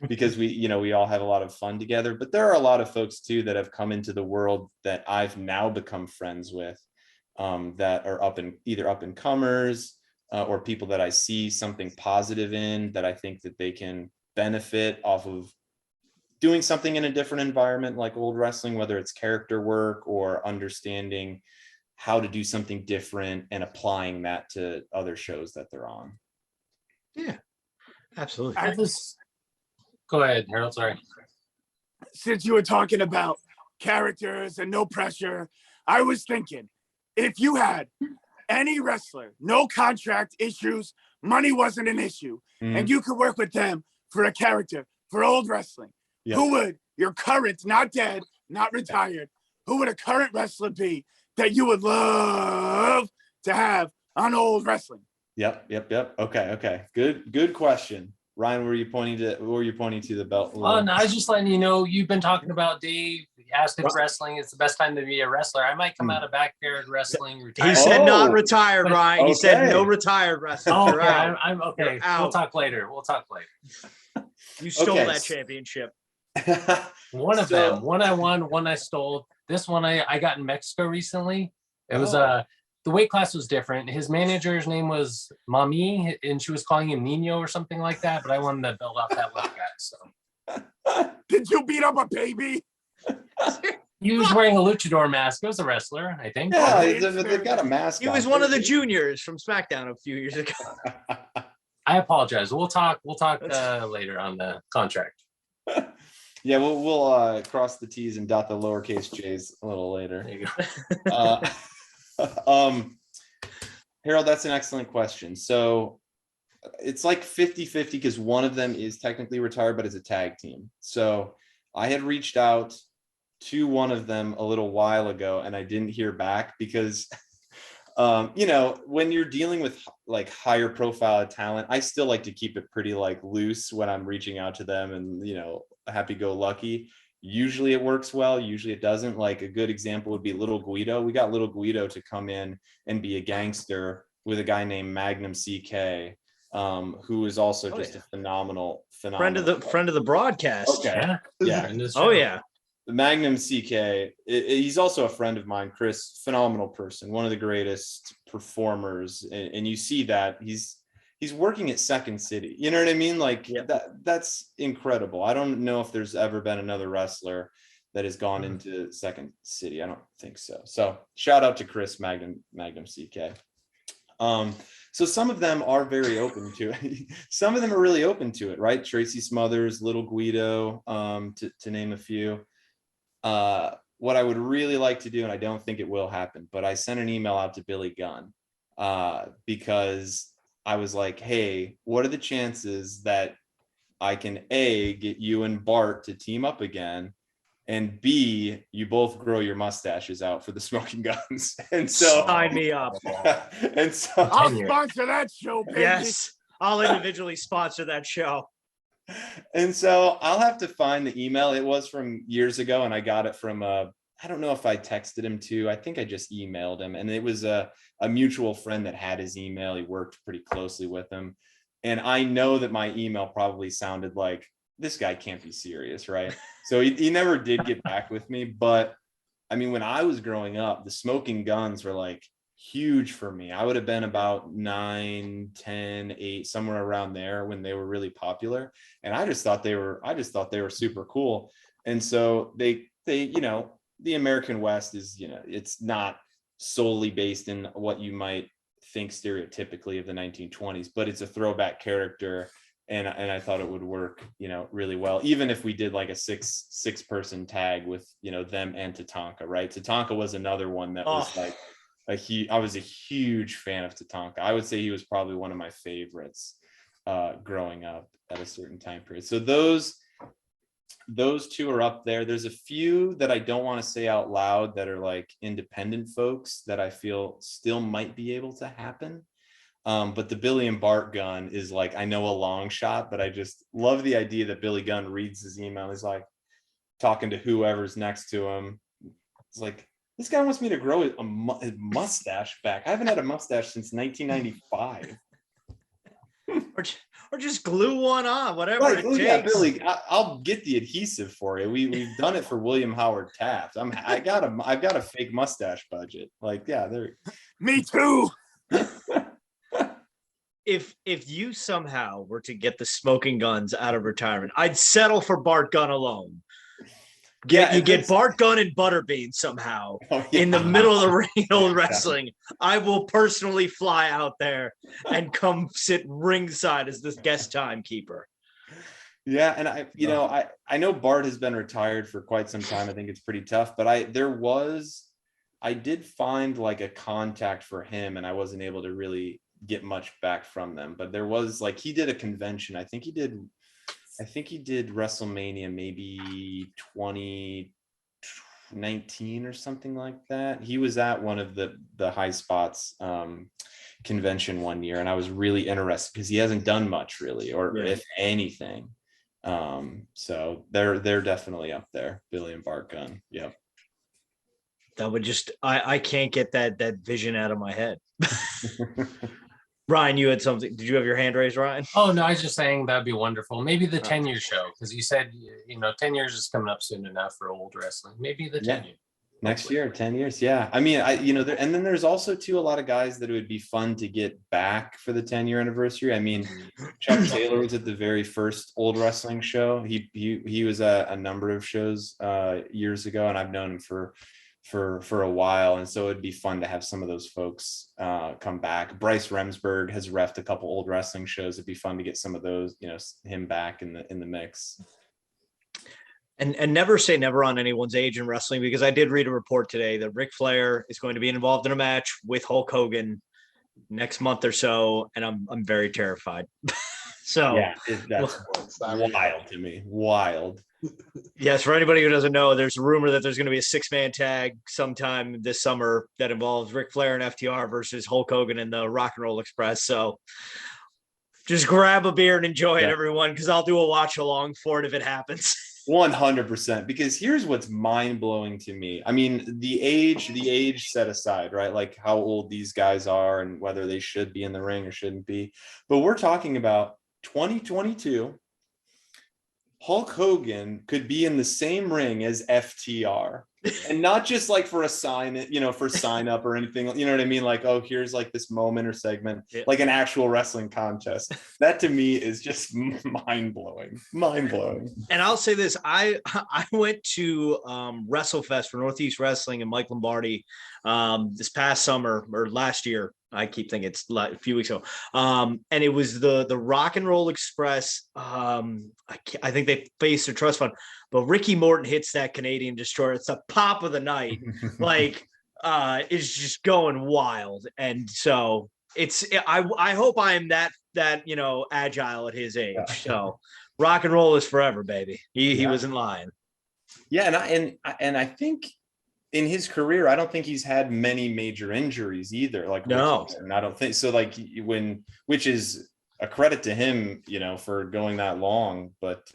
because we all have a lot of fun together. But there are a lot of folks too that have come into the world that I've now become friends with, that are either up and comers or people that I see something positive in, that I think that they can benefit off of doing something in a different environment like Old Wrestling, whether it's character work or understanding how to do something different and applying that to other shows that they're on. Yeah, absolutely. Go ahead, Harold. Sorry. Since you were talking about characters and no pressure, I was thinking, if you had any wrestler, no contract issues, money wasn't an issue, and you could work with them for a character for Old Wrestling, who would your current, not dead, not retired, who would a current wrestler be that you would love to have on Old Wrestling? Yep. Okay. Good question. Ryan, were you pointing to the belt? Oh, no, I was just letting you know, you've been talking about Dave asked if wrestling is the best time to be a wrestler. I might come out of backyard wrestling. He said not retired, Ryan. Okay. He said no retired wrestlers. Oh, You're out. I'm okay. We'll talk later. You stole that championship. One of them. One I won, one I stole. This one I got in Mexico recently. It was the weight class was different. His manager's name was Mami, and she was calling him Nino or something like that. But I won the belt off that little guy. So did you beat up a baby? He was wearing a luchador mask. It was a wrestler, I think. Yeah, they've got a mask. He was one of the juniors from SmackDown a few years ago. I apologize. We'll talk later on the contract. Yeah, we'll cross the T's and dot the lowercase J's a little later. There you go. Harold, that's an excellent question. So it's like 50-50 because one of them is technically retired, but it's a tag team. So I had reached out to one of them a little while ago and I didn't hear back because when you're dealing with like higher profile talent, I still like to keep it pretty like loose when I'm reaching out to them and, happy-go-lucky. Usually it works well. Usually it doesn't. Like a good example would be Little Guido. We got Little Guido to come in and be a gangster with a guy named Magnum CK, who is also a phenomenal friend of the broadcast. Okay. Yeah. Oh yeah. The Magnum CK, he's also a friend of mine, Chris, phenomenal person, one of the greatest performers. And you see that he's working at Second City. You know what I mean? Like that's incredible. I don't know if there's ever been another wrestler that has gone into Second City. I don't think so. So shout out to Chris Magnum CK. So some of them are very open to it. Some of them are really open to it, right? Tracy Smothers, Little Guido, to name a few. What I would really like to do, and I don't think it will happen, but I sent an email out to Billy Gunn because I was like, hey, what are the chances that I can A, get you and Bart to team up again, and B, you both grow your mustaches out for the Smoking Guns. And so Sign me up. and so I'll Tenure. sponsor that show, baby. Yes, I'll individually sponsor that show. and so I'll have to find the email. It was from years ago, and I got it from I don't know if I texted him too. I think I just emailed him, and it was a mutual friend that had his email. He worked pretty closely with him. And I know that my email probably sounded like, this guy can't be serious, right? So he never did get back with me. But I mean, when I was growing up, the Smoking Guns were like huge for me. I would have been about 9, 10, 8, somewhere around there when they were really popular. And I just thought they were super cool. And so they, you know, the American West is, you know, it's not solely based in what you might think stereotypically of the 1920s, but it's a throwback character. And I thought it would work, you know, really well, even if we did like a six person tag with, you know, them and Tatanka, right? Tatanka was another one that was like I was a huge fan of Tatanka. I would say he was probably one of my favorites growing up at a certain time period. So those two are up there. There's a few that I don't want to say out loud that are like independent folks that I feel still might be able to happen. But the Billy and Bart gun is like, I know a long shot, but I just love the idea that Billy Gunn reads his email. He's like talking to whoever's next to him. It's like, this guy wants me to grow a mustache back. I haven't had a mustache since 1995. Or just glue one on, whatever Right, it oh, takes. yeah, Billy, I'll get the adhesive for you. We've done it for William Howard Taft. I've got a fake mustache budget. Like, yeah, there. Me too. If you somehow were to get the Smoking Guns out of retirement, I'd settle for Bart Gunn alone. Get Bart Gunn and Butterbean somehow in the middle of the ring in old wrestling. I will personally fly out there and come sit ringside as this guest timekeeper. Yeah, and I know Bart has been retired for quite some time. I think it's pretty tough, but I did find like a contact for him, and I wasn't able to really get much back from them. But there was like, he did a convention. I think he did WrestleMania maybe 2019 or something like that. He was at one of the High Spots convention one year, and I was really interested because he hasn't done much really, or if anything. So they're definitely up there, Billy and Bart Gunn. Yep. That would just I can't get that vision out of my head. Ryan, you had something. Did you have your hand raised, Ryan? Oh, no, I was just saying that'd be wonderful. Maybe the 10-year show, because you said, 10 years is coming up soon enough for old wrestling. Maybe the 10 year. Next year, 10 years. Yeah. I mean, and then there's also too a lot of guys that it would be fun to get back for the 10-year anniversary. I mean, Chuck Taylor was at the very first old wrestling show. He was at a number of shows years ago, and I've known him for a while, and so it'd be fun to have some of those folks come back. Bryce Remsburg has reffed a couple old wrestling shows. It'd be fun to get some of those, him back in the mix. And never say never on anyone's age in wrestling, because I did read a report today that Ric Flair is going to be involved in a match with Hulk Hogan next month or so, and I'm very terrified. So yeah, that's wild to me. Wild. Yes, for anybody who doesn't know, there's a rumor that there's going to be a 6-man tag sometime this summer that involves Ric Flair and FTR versus Hulk Hogan and the Rock and Roll Express. So just grab a beer and enjoy it, everyone, because I'll do a watch along for it if it happens. 100%. Because here's what's mind blowing to me. I mean, the age set aside, right? Like how old these guys are and whether they should be in the ring or shouldn't be. But we're talking about 2022. Hulk Hogan could be in the same ring as FTR, and not just like for a sign up or anything, you know what I mean? Like, oh, here's like this moment or segment, like an actual wrestling contest. That to me is just mind blowing. And I'll say this, I went to WrestleFest for Northeast Wrestling and Mike Lombardi this past summer or last year. I keep thinking it's a few weeks ago. And it was the Rock and Roll Express. I think they faced a trust fund, but Ricky Morton hits that Canadian Destroyer. It's the pop of the night. Like, it's just going wild. And so I hope I am that agile at his age. So rock and roll is forever, baby. He Yeah. wasn't lying. Yeah, and I think in his career, I don't think he's had many major injuries either. Like No. and I don't think so. Like which is a credit to him, for going that long. But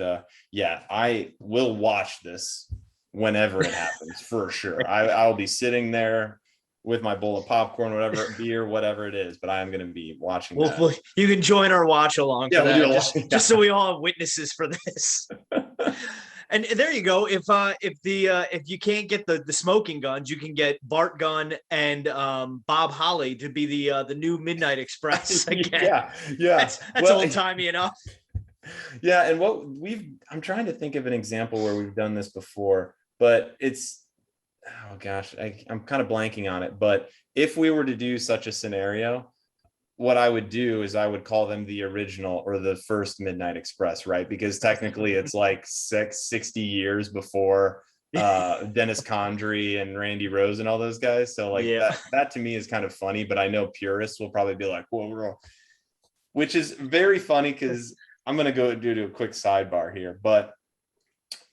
yeah, I will watch this whenever it happens for sure. I'll be sitting there with my bowl of popcorn, whatever, beer, whatever it is. But I am going to be watching that. You can join our watch along. Yeah, for we'll that, do just so we all have witnesses for this. And there you go. If you can't get the smoking guns, you can get Bart Gunn and Bob Holly to be the new Midnight Express again. Yeah. That's old timey enough. Yeah, and I'm trying to think of an example where we've done this before, but oh gosh, I'm kind of blanking on it. But if we were to do such a scenario, what I would do is I would call them the original or the first Midnight Express, right? Because technically it's like 60 years before Dennis Condrey and Randy Rose and all those guys. So like that to me is kind of funny, but I know purists will probably be like, whoa, which is very funny because I'm going to go do a quick sidebar here, but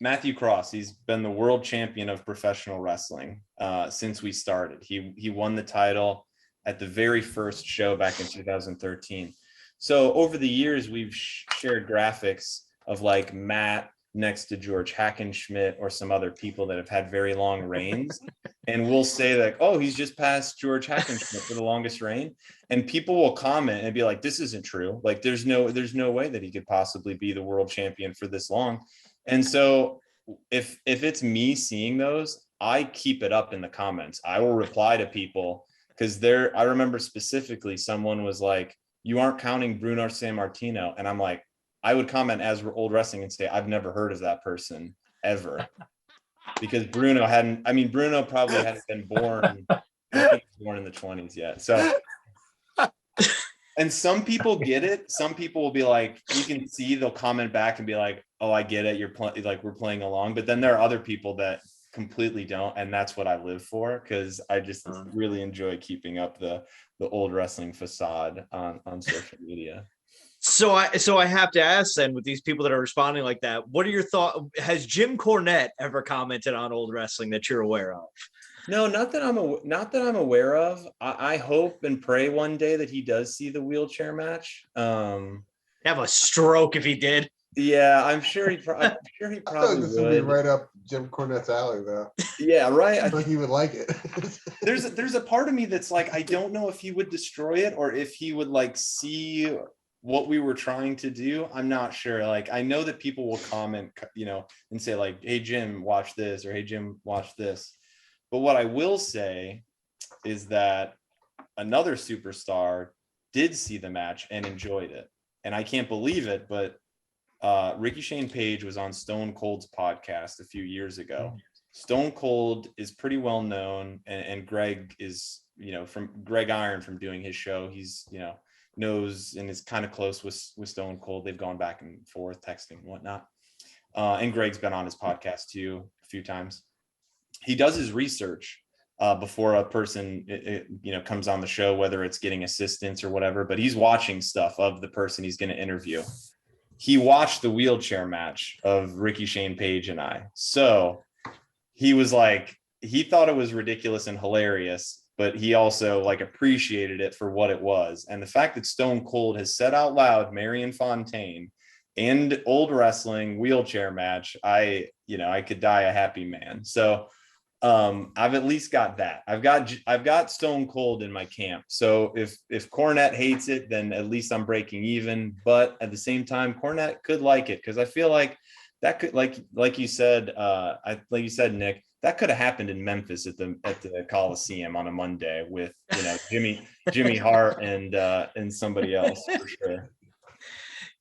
Matthew Cross, he's been the world champion of professional wrestling since we started. He won the title at the very first show back in 2013. So over the years, we've shared graphics of like Matt next to George Hackenschmidt or some other people that have had very long reigns. And we'll say like, oh, he's just passed George Hackenschmidt for the longest reign. And people will comment and be like, this isn't true. Like there's no way that he could possibly be the world champion for this long. And so if it's me seeing those, I keep it up in the comments. I will reply to people. Because I remember specifically someone was like, you aren't counting Bruno Sammartino. And I'm like, I would comment as Old Wrestling and say, I've never heard of that person ever. Because Bruno probably hadn't been born, I think he was born in the 20s yet. So, and some people get it. Some people will be like, you can see they'll comment back and be like, oh, I get it. We're playing along. But then there are other people that completely don't, and that's what I live for, because I just really enjoy keeping up the old wrestling facade on social media. So I have to ask then, with these people that are responding like that, what are your thoughts? Has Jim Cornette ever commented on old wrestling that you're aware of? No, not that I'm aware of. I hope and pray one day that he does see the wheelchair match. Have a stroke if he did. Yeah, I'm sure he probably I thought this would be right up Jim Cornette's alley, though. Yeah, right. I think he would like it. There's a part of me that's like, I don't know if he would destroy it or if he would like see what we were trying to do. I'm not sure. Like, I know that people will comment, and say like, hey, Jim, watch this, or hey, Jim, watch this. But what I will say is that another superstar did see the match and enjoyed it. And I can't believe it, but Ricky Shane Page was on Stone Cold's podcast a few years ago. Stone Cold is pretty well known, and Greg is, from Greg Iron from doing his show. He's, knows and is kind of close with Stone Cold. They've gone back and forth texting and whatnot. And Greg's been on his podcast too a few times. He does his research before a person, comes on the show, whether it's getting assistance or whatever, but he's watching stuff of the person he's going to interview. He watched the wheelchair match of Ricky Shane Page and I. So he was like, he thought it was ridiculous and hilarious, but he also like appreciated it for what it was. And the fact that Stone Cold has said out loud, Marion Fontaine and old wrestling wheelchair match, I could die a happy man. So I've at least got that. I've got Stone Cold in my camp. So if Cornette hates it, then at least I'm breaking even. But at the same time, Cornette could like it, because I feel like that could, like you said, Nick, that could have happened in Memphis at the Coliseum on a Monday with Jimmy Hart and somebody else for sure.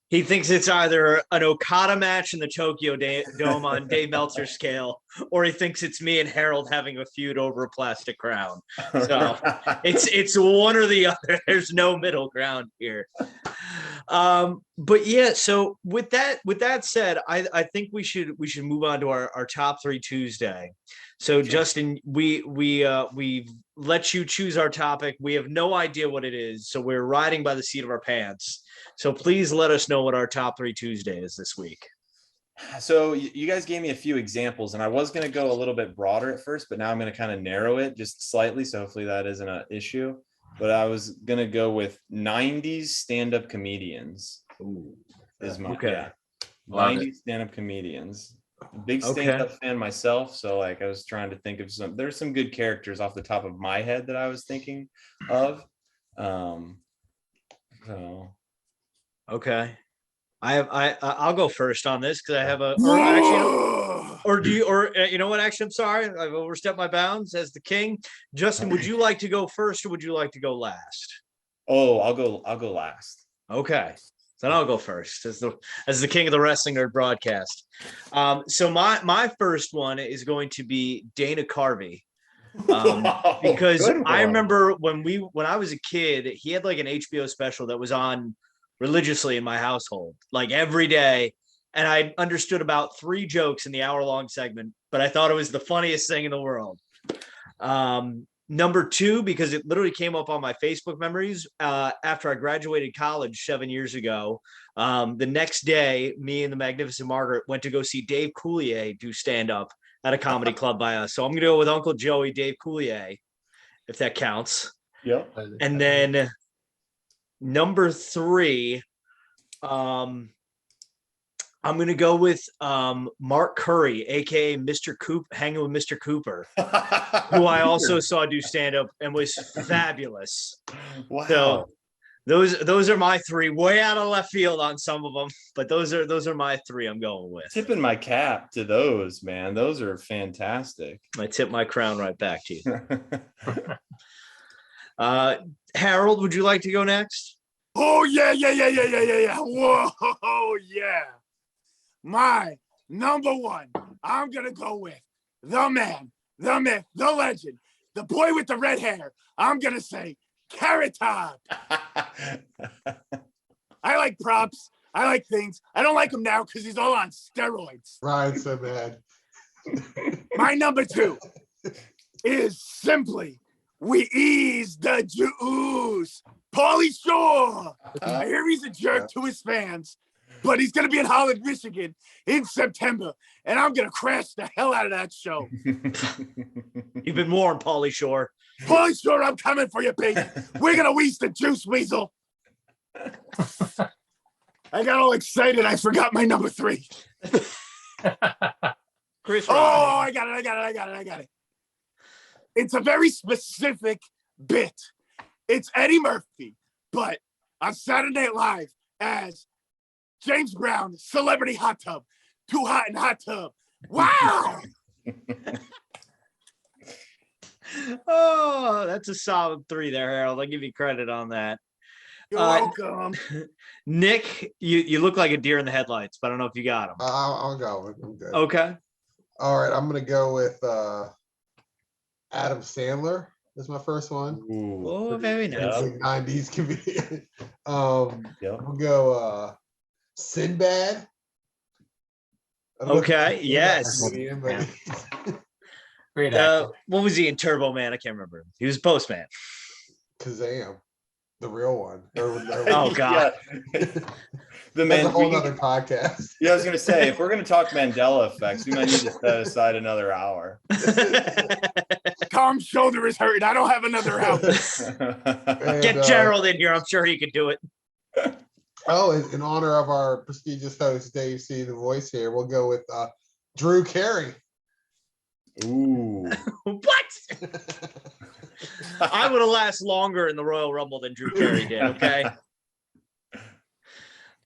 He thinks it's either an Okada match in the Tokyo Dome on Dave Meltzer's scale, or he thinks it's me and Harold having a feud over a plastic crown. So it's one or the other. There's no middle ground here. But yeah, so with that said, I think we should move on to our top 3 Tuesday. So Justin, we've let you choose our topic. We have no idea what it is, so we're riding by the seat of our pants. So please let us know what our top 3 Tuesday is this week. So you guys gave me a few examples, and I was going to go a little bit broader at first, but now I'm going to kind of narrow it just slightly. So hopefully that isn't an issue. But I was going to go with 90s stand-up comedians. Is my Okay. 90s stand-up comedians. Big stand-up fan myself, so like I was trying to think of there's some good characters off the top of my head that I was thinking of. So okay. I'll go first on this because I have a you know what, actually I'm sorry, I've overstepped my bounds as the king. Justin, would you like to go first or would you like to go last? Oh, I'll go last. Okay. Then I'll go first as the king of the Wrestling NRD Broadcast. So my first one is going to be Dana Carvey. Because I remember when I was a kid, he had like an HBO special that was on religiously in my household, like every day. And I understood about 3 jokes in the hour-long segment, but I thought it was the funniest thing in the world. Number 2, because it literally came up on my Facebook memories after I graduated college 7 years ago. The next day, me and the Magnificent Margaret went to go see Dave Coulier do stand-up at a comedy club by us. So I'm going to go with Uncle Joey, Dave Coulier, if that counts. Yeah. And then number 3, I'm going to go with Mark Curry, aka Mr. Coop, hanging with Mr. Cooper, who I also saw do stand-up and was fabulous. Wow. So those are my 3, way out of left field on some of them, but those are my 3 I'm going with. Tipping my cap to those, man. Those are fantastic. I tip my crown right back to you. Harold, would you like to go next? Oh, yeah. Whoa, yeah. My number 1, I'm going to go with the man, the myth, the legend, the boy with the red hair. I'm going to say Carrot Top. I like props. I like things. I don't like him now because he's all on steroids. Ryan's so bad. My number 2 is simply we ease the juice. Pauly Shore. I hear he's a jerk to his fans, but he's going to be in Holland, Michigan in September, and I'm going to crash the hell out of that show. You've been warned, Pauly Shore. Pauly Shore, I'm coming for you, baby. We're going to wheeze the juice, weasel. I got all excited. I forgot my number 3. Chris Oh, Rock. I got it. It's a very specific bit. It's Eddie Murphy, but on Saturday Night Live as James Brown, Celebrity Hot Tub. Too hot in hot tub. Wow. Oh, that's a solid 3 there, Harold. I'll give you credit on that. You're welcome. Nick, you look like a deer in the headlights, but I don't know if you got him. I'll go. I'm good. Okay. All right, I'm gonna go with Adam Sandler. Is my first one. Oh, very nice. Big 90s comedian. Yep. We'll go Sinbad. Okay, yes. Comedian, but Great actor. What was he in Turbo Man? I can't remember. He was Postman. Kazam, the real one. Oh God. The That's a man. whole other podcast. Yeah, I was gonna say if we're gonna talk Mandela effects, we might need to set aside another hour. Tom's shoulder is hurting. I don't have another hour. And, Get Gerald in here. I'm sure he could do it. Oh, in honor of our prestigious host, DaveCTheVoice here, we'll go with Drew Carey. Ooh. What? I would have lasted longer in the Royal Rumble than Drew Carey did. Okay.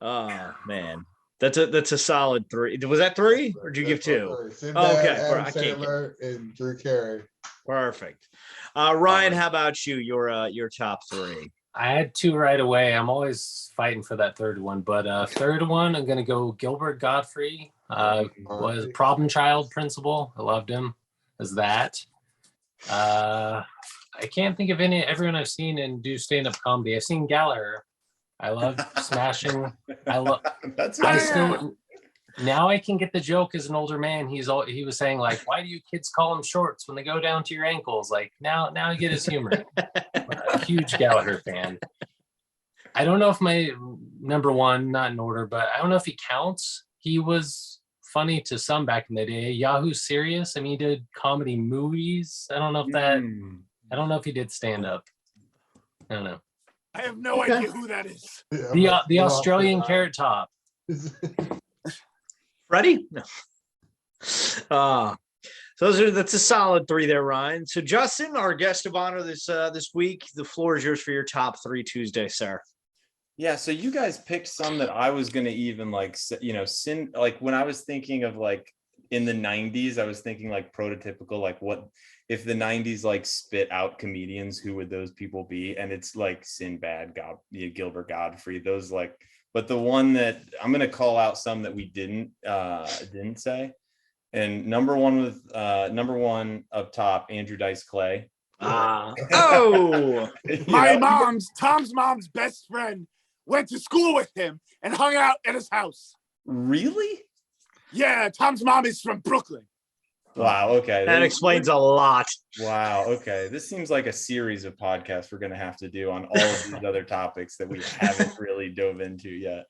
Oh man, that's a solid 3. Was that 3 or did you give 2? Sinbad, Okay, Adam I can't Sandler, and Drew Carey. Perfect. Ryan, how about you? Your top 3. I had 2 right away. I'm always fighting for that 3rd one, but third one, I'm gonna go Gilbert Godfrey. Was Problem Child Principal. I loved him as that. I can't think of everyone I've seen and do stand-up comedy. I've seen Gallagher. I love smashing. I love. That's I right. still now I can get the joke as an older man. He was saying like, why do you kids call them shorts when they go down to your ankles? Like now I get his humor. A huge Gallagher fan. I don't know if my number one, not in order, but I don't know if he counts. He was funny to some back in the day. Yahoo Serious. I mean, he did comedy movies. I don't know if he did stand up. I don't know. I have no idea who that is. The Australian Carrot Top. Freddie? No. That's a solid 3 there, Ryan. So Justin, our guest of honor this week, the floor is yours for your top 3 Tuesday, sir. Yeah, so you guys picked some that I was going to even like, like when I was thinking of like in the 90s, I was thinking like prototypical, like what if the 90s like spit out comedians, who would those people be? And it's like Sinbad, Gilbert Godfrey, those like, but the one that I'm going to call out some that we didn't say. And number one up top, Andrew Dice Clay. Oh, Tom's mom's best friend went to school with him and hung out at his house. Really? Yeah, Tom's mom is from Brooklyn. Wow. Okay. That explains a lot. Wow. Okay. This seems like a series of podcasts we're going to have to do on all of these other topics that we haven't really dove into yet.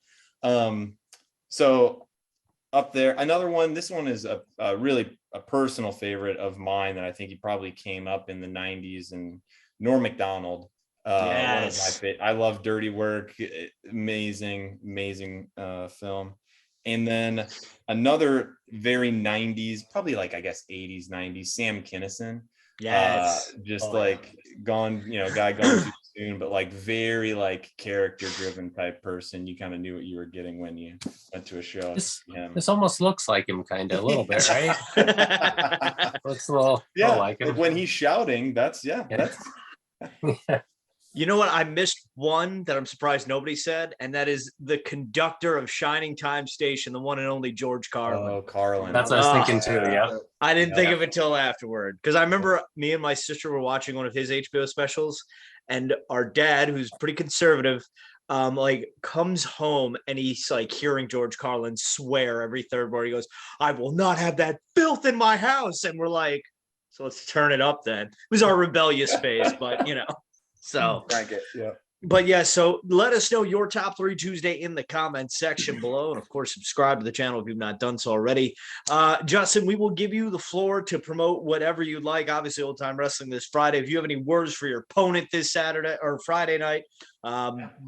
So up there, another one, this one is a really a personal favorite of mine that I think he probably came up in the 90s, and Norm Macdonald. Yes. One of my I love Dirty Work. Amazing film. And then another very 90s, probably like, I guess 80s, 90s, Sam Kinison. Yes. Gone too soon, but like very like character driven type person. You kind of knew what you were getting when you went to a show. This almost looks like him kind of a little bit, right? Looks a little like him. When he's shouting, that's. You know what? I missed one that I'm surprised nobody said, and that is the conductor of Shining Time Station, the one and only George Carlin. Oh, Carlin. That's what I was thinking too. Yeah. I didn't think of it till afterward, because I remember me and my sister were watching one of his HBO specials, and our dad, who's pretty conservative, comes home and he's like hearing George Carlin swear every third word. He goes, "I will not have that filth in my house," and we're like, "So let's turn it up then." It was our rebellious phase, but you know. So, yeah. But yeah, so let us know your top 3 Tuesday in the comments section below. And of course, subscribe to the channel if you've not done so already. Justin, we will give you the floor to promote whatever you'd like. Obviously, Old Time Wrestling this Friday. If you have any words for your opponent this Saturday or Friday night,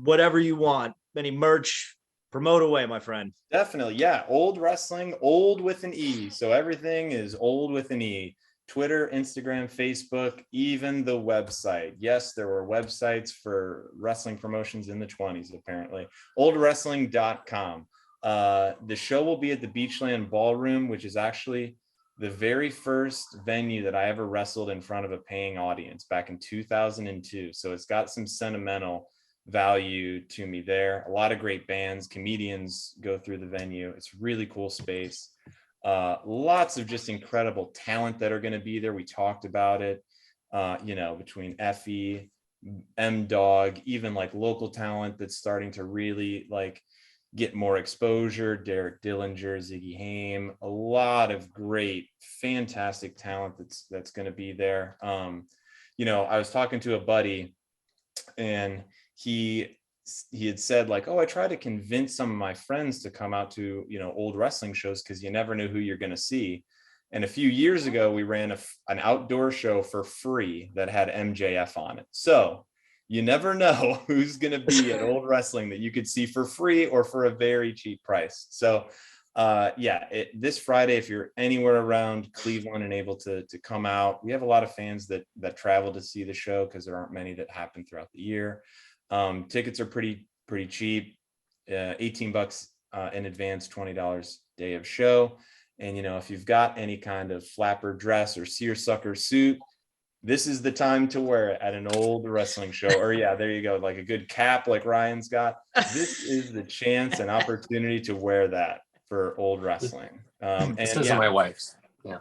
whatever you want, any merch, promote away, my friend. Definitely. Yeah. Old Wrestling, old with an E. So everything is old with an E. Twitter, Instagram, Facebook, even the website. Yes, there were websites for wrestling promotions in the 20s, apparently. Oldwrestling.com. The show will be at the Beachland Ballroom, which is actually the very first venue that I ever wrestled in front of a paying audience back in 2002. So it's got some sentimental value to me there. A lot of great bands, comedians go through the venue. It's really cool space. Lots of just incredible talent that are going to be there. We talked about it, between Effie, M-Dog, even like local talent that's starting to really like get more exposure. Derek Dillinger, Ziggy Haim, a lot of great, fantastic talent that's going to be there. I was talking to a buddy, and he had said like, "Oh, I tried to convince some of my friends to come out to, old wrestling shows, because you never know who you're going to see." And a few years ago, we ran an outdoor show for free that had MJF on it. So you never know who's going to be at Old Wrestling that you could see for free or for a very cheap price. So this Friday, if you're anywhere around Cleveland and able to come out, we have a lot of fans that travel to see the show, because there aren't many that happen throughout the year. Tickets are pretty cheap, $18 in advance, $20 day of show. And, if you've got any kind of flapper dress or seersucker suit, this is the time to wear it at an old wrestling show. Or there you go. Like a good cap like Ryan's got. This is the chance and opportunity to wear that for old wrestling. This isn't my wife's. Yeah.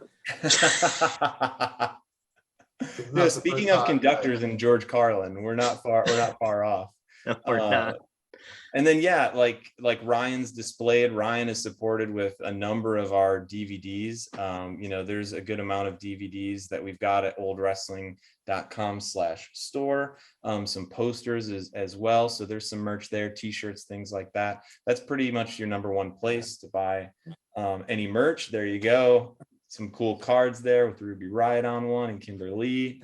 Speaking of conductors and George Carlin, we're not far off. No, we're not. And then, yeah, like Ryan's displayed, Ryan is supported with a number of our DVDs. There's a good amount of DVDs that we've got at oldwrestling.com/store. Some posters as well. So there's some merch there, t-shirts, things like that. That's pretty much your number one place to buy any merch. There you go. Some cool cards there with Ruby Riott on one and Kimberly.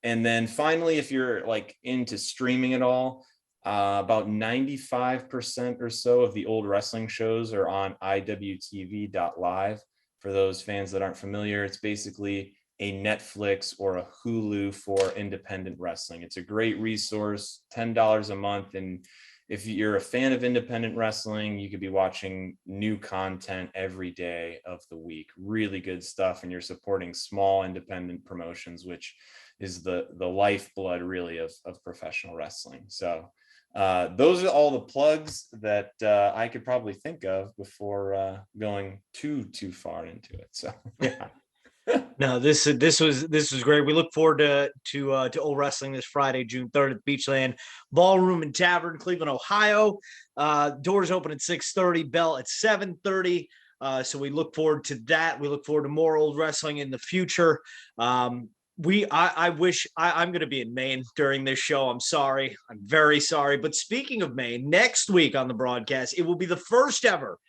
And then finally, if you're like into streaming at all, about 95% or so of the old wrestling shows are on iwtv.live. For those fans that aren't familiar, it's basically a Netflix or a Hulu for independent wrestling. It's a great resource, $10 a month. And if you're a fan of independent wrestling, you could be watching new content every day of the week. Really good stuff. And you're supporting small independent promotions, which is the lifeblood really of professional wrestling. So those are all the plugs that I could probably think of before going too far into it. So yeah. No, this was great. We look forward to Old Wrestling this Friday, June 3rd at the Beachland Ballroom and Tavern, Cleveland, Ohio. Doors open at 6:30, bell at 7:30. So we look forward to that. We look forward to more old wrestling in the future. I wish I'm going to be in Maine during this show. I'm sorry. I'm very sorry. But speaking of Maine, next week on the broadcast, it will be the first ever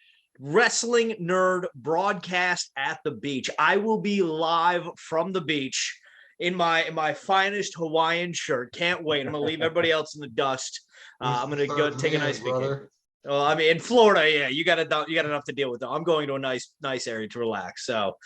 Wrestling Nerd broadcast at the beach. I will be live from the beach in my finest Hawaiian shirt. Can't wait. I'm going to leave everybody else in the dust. I'm going to go take a nice vacation. Well, I mean, in Florida, yeah, you got enough to deal with. I'm going to a nice area to relax. So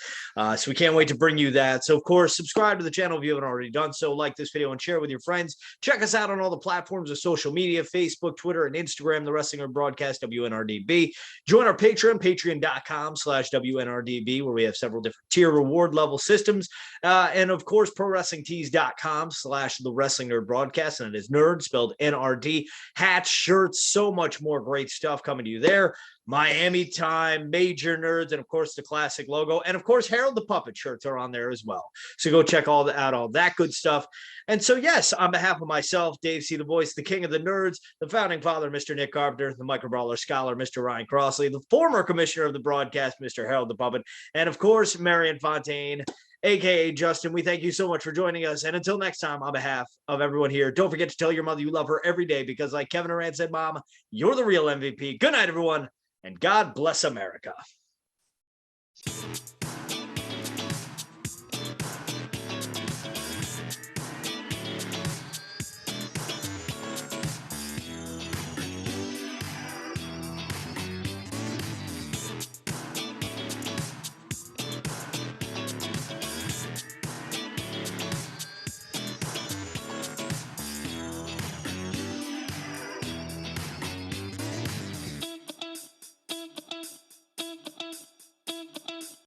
we can't wait to bring you that. So, of course, subscribe to the channel if you haven't already done so. Like this video and share with your friends. Check us out on all the platforms of social media, Facebook, Twitter, and Instagram, the Wrestling NRD Broadcast, WNRDB. Join our Patreon, patreon.com/WNRDB, where we have several different tier reward level systems. And, of course, ProWrestlingTees.com/the Wrestling NRD Broadcast, and it is nerd, spelled NRD. Hats, shirts, so much more great stuff coming to you there. Miami Time, Major Nerds, and of course the classic logo, and of course Harold the Puppet shirts are on there as well. So go check all that good stuff. And so yes, on behalf of myself, Dave C. the Voice, the King of the Nerds, the founding father, Mr. Nick Carpenter, the microbrawler scholar, Mr. Ryan Crossley, the former commissioner of the broadcast, Mr. Harold the Puppet, and of course Marion Fontaine, aka Justin, we thank you so much for joining us. And until next time, on behalf of everyone here, don't forget to tell your mother you love her every day, because like Kevin Durant said, Mom, you're the real MVP. Good night, everyone, and God bless America.